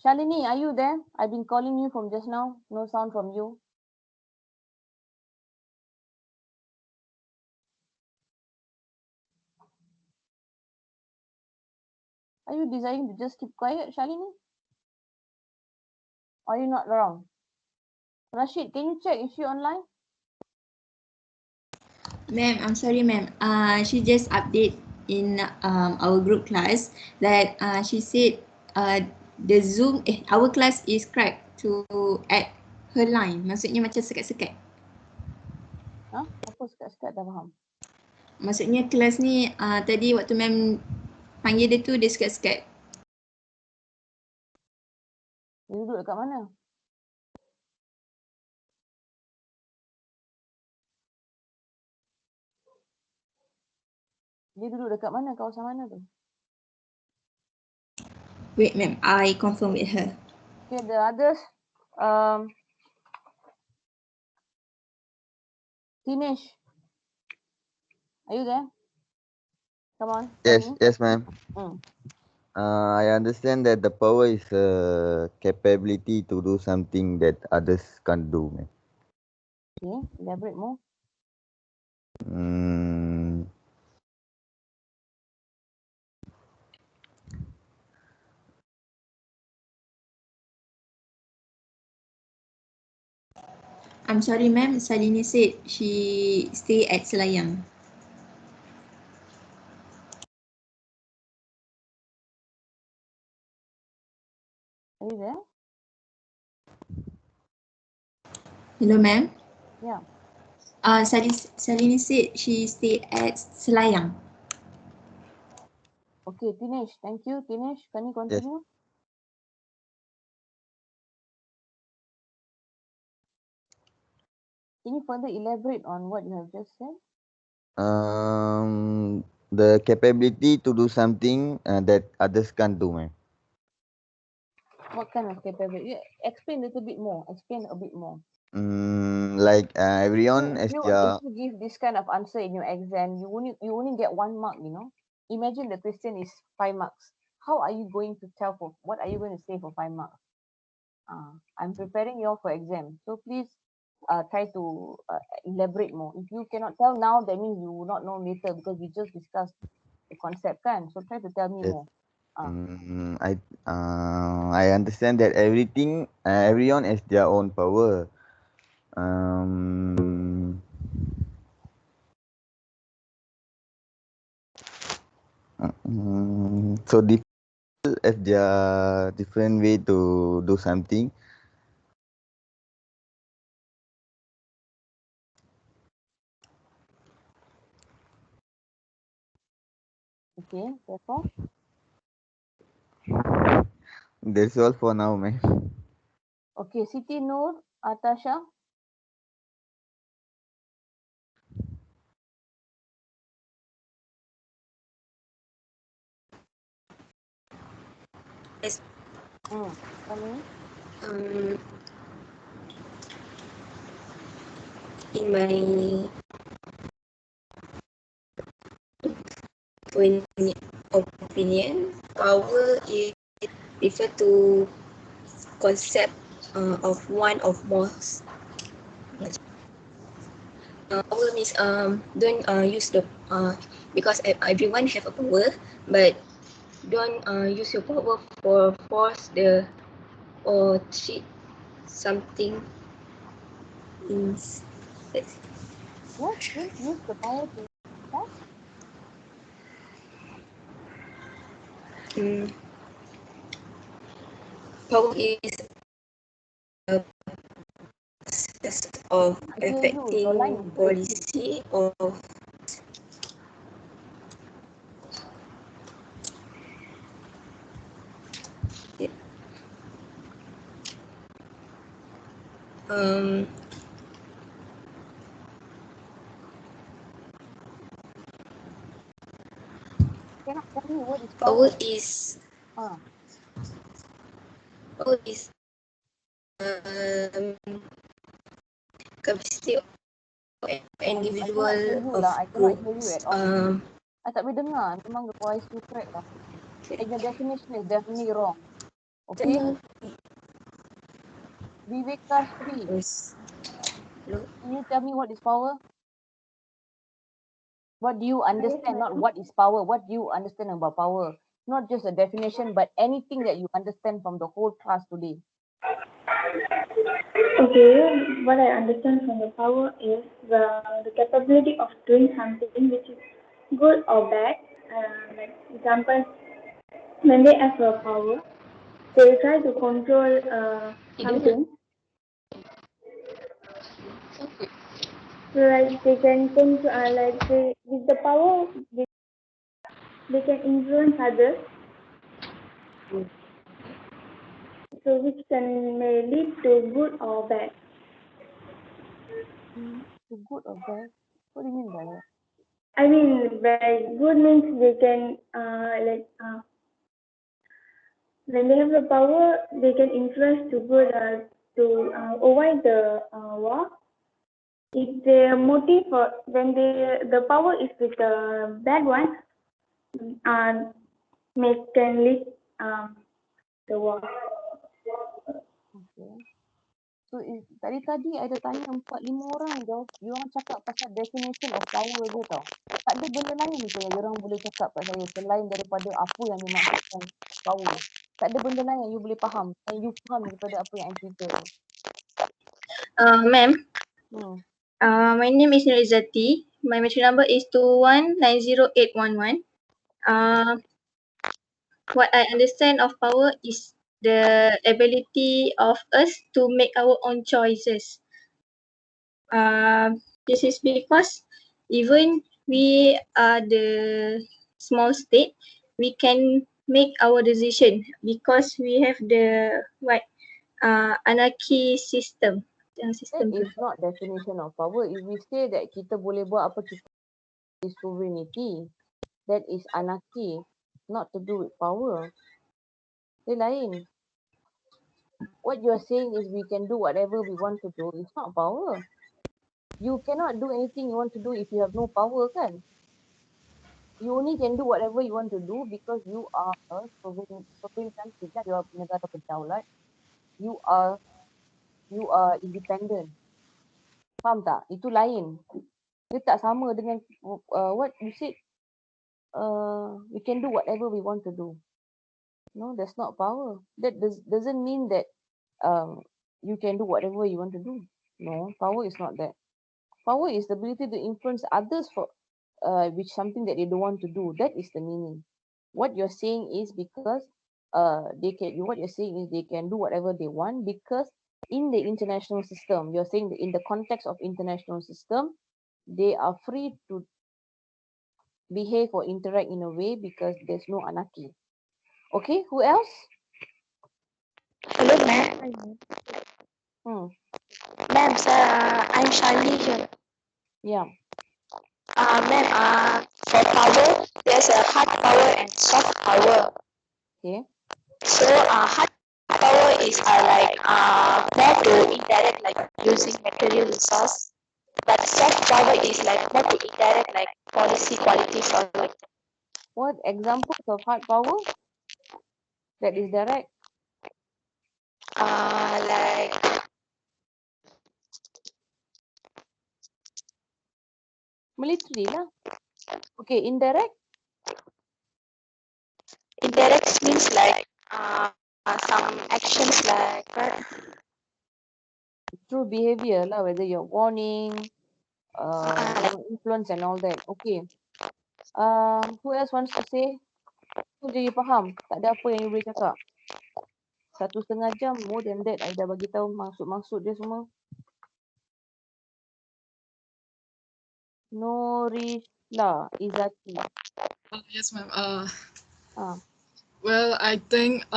Shalini, are you there? I've been calling you from just now. No sound from you. Are you desiring to just keep quiet, Shalini? Are you not around? Rashid, can you check if she online? Ma'am, I'm sorry, ma'am. She just update in our group class that she said the Zoom our class is cracked to add her line. Maksudnya macam sekat-sekat. Ha? Apa sekat-sekat dah faham? Maksudnya kelas ni tadi waktu ma'am panggil dia tu dia sekat-sekat. Dia duduk dekat mana? Dia duduk dekat mana? Kawasan mana tu? Wait, ma'am, I confirm with her. Okay, the others. Dinesh. Are you there? Come on. tell me. Yes, ma'am. Hmm. I understand that the power is a capability to do something that others can't do, ma'am. Okay, elaborate more. I'm sorry, ma'am. Salini said she stay at Selayang. Are you there? Hello, ma'am. Yeah. Salini said she stay at Selayang. Okay, Dinesh. Thank you. Dinesh, can you continue? Can you further elaborate on what you have just said? The capability to do something that others can't do, ma'am. What kind of capability? Explain a little bit more. Explain a bit more. Like everyone If as you give this kind of answer in your exam, you only get 1 mark, you know. Imagine the question is 5 marks. How are you going to tell for what are you going to say for 5 marks? I'm preparing you all for exam. So please try to elaborate more. If you cannot tell now, that means you will not know later because we just discussed the concept, kan? So try to tell me more. I understand that everyone has their own power. So people have their different way to do something. Okay, therefore. That's all for now, ma'am. Okay, Siti Noor, Atasha. Yes. Tell me. In my opinion, power is refer to concept of one of more. Power means don't use the because everyone have a power, but don't use your power for force the or cheat something in What? Don't use the power to force? Power is a process of affecting policy of Cannot tell me what is power power. Power is capacity of individual I cannot hear you at all. I tak boleh dengar. Memang the voice you crack lah. And your definition is definitely wrong. Okay? Viveka Sri. Can you tell me what is power? What do you understand? Not what is power. What do you understand about power? Not just a definition, but anything that you understand from the whole class today. Okay, what I understand from the power is the capability of doing something which is good or bad. Like example, when they have a power, they try to control something. So like they can control, like they with the power, they can influence others. So which may lead to good or bad. To good or bad? What do you mean by that? I mean, by good means they can when they have the power, they can influence to good to avoid the war. If their motive when the power is with the bad one, can lead the war. Okay. So tadi ada tanya 4-5 orang je. Diorang cakap pasal definition of power je tau. Tak ada benda lain ke yang diorang boleh cakap kat saya selain daripada apa yang dimaksudkan power. Tak ada benda lain yang you boleh faham. Yang you faham daripada apa yang I cerita tu. Ma'am, my name is Nurizati. My matric number is 2190811. What I understand of power is the ability of us to make our own choices. This is because even we are the small state, we can make our decision because we have the anarchy system. That is not definition of power. If we say that kita boleh buat apa kita is sovereignty, that is anarchy, not to do with power. Dia lain. What you are saying is we can do whatever we want to do. It's not power. You cannot do anything you want to do if you have no power, kan? You only can do whatever you want to do because you are a sovereign country, kan? You are negara berdaulat. You are independent. Faham tak? Itu lain. Dia tak sama dengan what you said. We can do whatever we want to do. No, that's not power. That doesn't mean that you can do whatever you want to do. No, power is not that. Power is the ability to influence others for which something that they don't want to do. That is the meaning. What you're saying is because they can. What you're saying is they can do whatever they want because in the international system, you're saying that in the context of international system, they are free to behave or interact in a way because there's no anarchy. Okay, who else? Hello, ma'am. Ma'am, I'm Shani here. Yeah. Ma'am, for power, there's a hard power and soft power. Okay. So, hard power is more to indirect, like using material resource. But soft power is like more to indirect, like policy, quality, for like. What examples of hard power that is direct? Like military lah. Okay, indirect? Indirect means like some actions like through behavior lah, whether you're warning, influence and all that. Okay. Who else wants to say? Tu je you faham. Tak ada apa yang you boleh cakap. 1.5 jam, more than that, I dah bagi tahu maksud-maksud dia semua. Norishla Izati. Yes, ma'am. Well, I think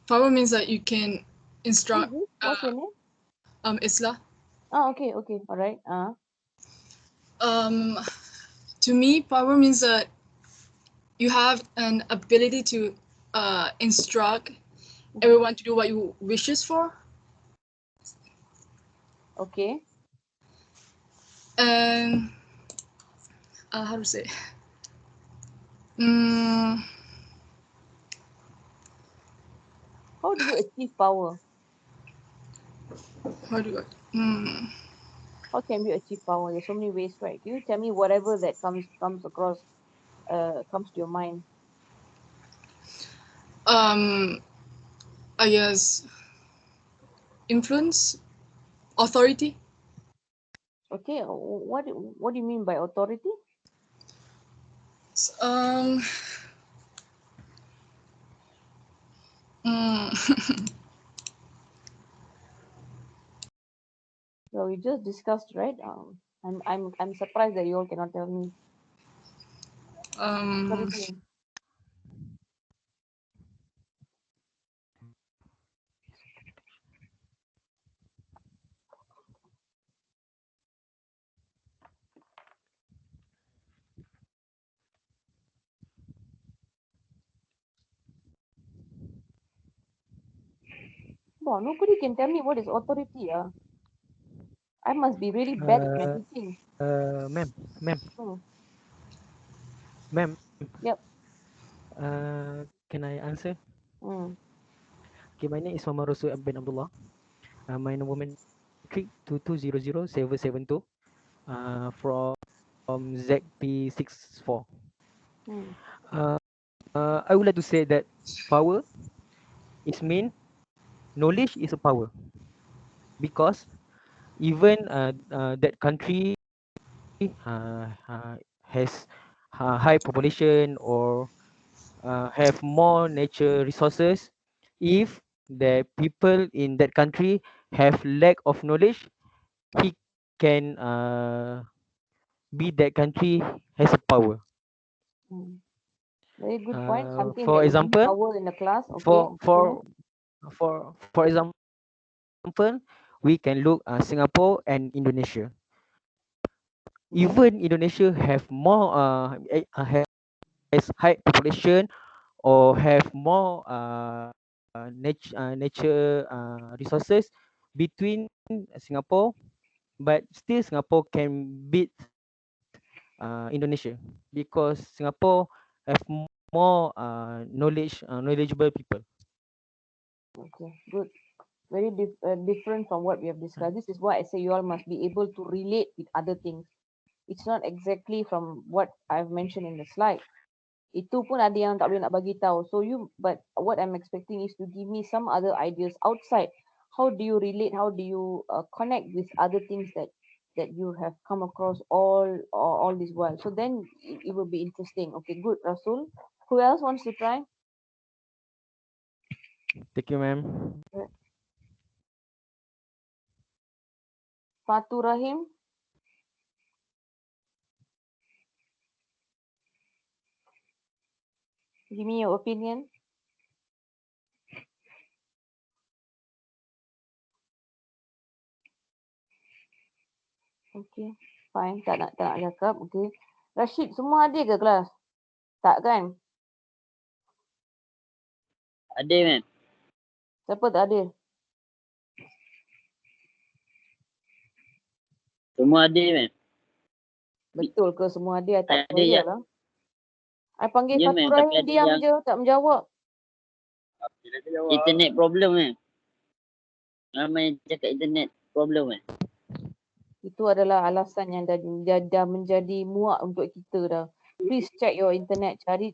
power means that you can instruct. What's your name? Isla. Okay. All right. To me, power means that you have an ability to instruct everyone to do what you wishes for. Okay. And how to say? How do you achieve power? How do How can we achieve power? There's so many ways, right? Can you tell me whatever that comes across, comes to your mind? I guess influence. authority. Okay, what do you mean by authority? Um. So we just discussed, right? I'm surprised that you all cannot tell me. Authority. Wow, nobody can tell me what is authority. I must be really bad at my teaching. Ma'am, Hmm. ma'am. Yep. Can I answer? Hmm. Okay, my name is Muhammad Rasul bin Abdullah. My number matric 22000772. From ZP64. Hmm. I would like to say that power is mean knowledge is a power, because even that country has high population or have more nature resources. If the people in that country have lack of knowledge, he can be that country has a power. Very good point. Something For that will give example, power in the class. Okay. for for for example, we can look Singapore and Indonesia. Even Indonesia have more has high population or have more nature resources between Singapore, but still Singapore can beat Indonesia, because Singapore have more knowledgeable people. Okay, good. Very different from what we have discussed. This is why I say you all must be able to relate with other things. It's not exactly from what I've mentioned in the slide. Itu pun ada yang tak boleh nak bagi tahu. So but what I'm expecting is to give me some other ideas outside. How do you relate? How do you connect with other things that you have come across all this while? So then it will be interesting. Okay, good, Rasul. Who else wants to try? Thank you, ma'am. Fatu Rahim. Give me your opinion. Okay, fine. Tak nak cakap. Okay. Rashid, semua ada ke kelas? Tak kan? Ada, ma'am. Siapa tak ada? Semua ada, ma'am. Betul ke semua ada? I tak Ada percaya yang lah. I panggil Ya, Fatu ma'am, tapi Rahim, ada diam yang je, tak menjawab. internet problem, ma'am. Ramai cakap internet problem, ma'am. Itu adalah alasan yang dah menjadi muak untuk kita dah. Please check your internet. Cari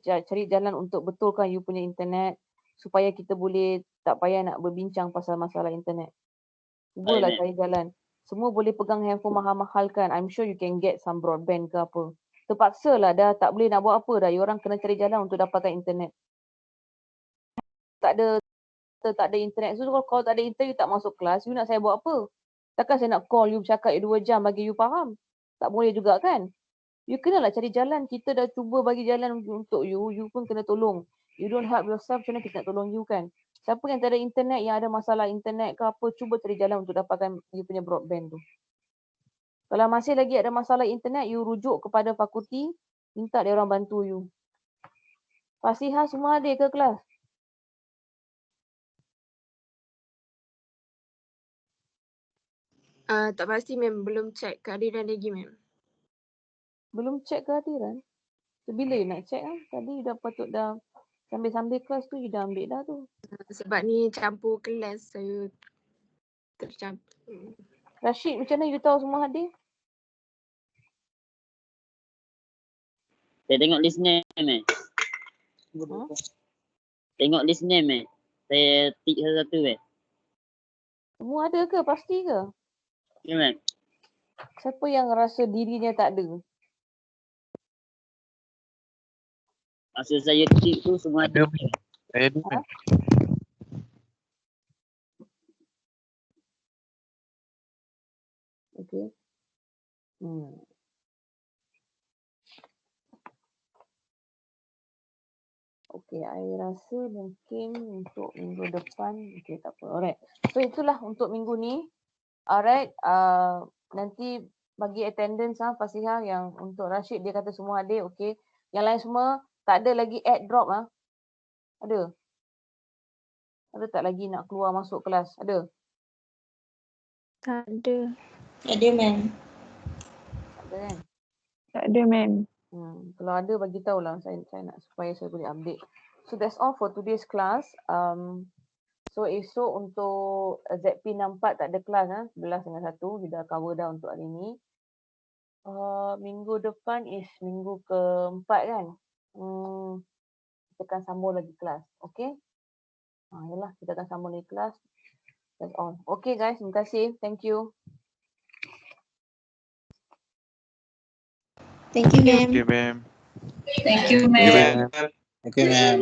jalan untuk betulkan you punya internet supaya kita boleh tak payah nak berbincang pasal masalah internet. Cubalah cari jalan. Semua boleh pegang handphone mahal-mahal kan. I'm sure you can get some broadband ke apa. Terpaksa lah dah tak boleh nak buat apa dah. You orang kena cari jalan untuk dapatkan internet. Tak ada internet. So kalau tak ada internet, you tak masuk kelas, you nak saya buat apa? Takkan saya nak call you bercakap 2 jam bagi you faham? Tak boleh juga kan? You kenalah cari jalan. Kita dah cuba bagi jalan untuk you, you pun kena tolong. You don't help yourself, macam mana kita nak tolong you kan? Siapa yang tak ada internet, yang ada masalah internet ke apa, cuba cari jalan untuk dapatkan you punya broadband tu. Kalau masih lagi ada masalah internet, you rujuk kepada fakulti, minta dia orang bantu you. Fasihah semua ada ke kelas? Tak pasti, ma'am. Belum check kehadiran lagi, ma'am. Belum check kehadiran? So, bila you nak check kan? Tadi you dah patut dah sambil-sambil kelas tu, you dah ambil dah tu. Sebab ni campur kelas, saya tercampur. Rashid, macam mana you tahu semua hadir? Saya tengok list name, ma'am. Tengok list name, ma'am. Saya tick satu-satu, ma'am. Semua ada ke? Pasti ke? Okay, ma'am. Siapa yang rasa dirinya tak ada? Masa saya kecil tu semua ada. Saya ada, ma'am. Okay. Okay, I rasa mungkin untuk minggu depan, okay tak apa. Alright. So itulah untuk minggu ni. Alright. Nanti bagi attendance Fasihah yang untuk Rashid dia kata semua ada. Okay. Yang lain semua tak ada lagi add drop Ada? Ada tak lagi nak keluar masuk kelas? Ada? Tak ada. Tak ada, ma'am. Tak ada kan? Tak ada, ma'am. Kalau ada bagi tahulah saya nak supaya saya boleh update. So that's all for today's class. So esok untuk ZP64 tak ada kelas 11 dengan 1 kita dah cover dah untuk hari ni. Minggu depan is minggu keempat kan. Kita akan sambung lagi kelas. Okay? Yalah kita akan sambung lagi kelas. That's all. Okay guys, terima kasih. Thank you. Thank you, ma'am. Okay, ma'am. Thank you, Thank you, ma'am. ma'am. Thank you, ma'am.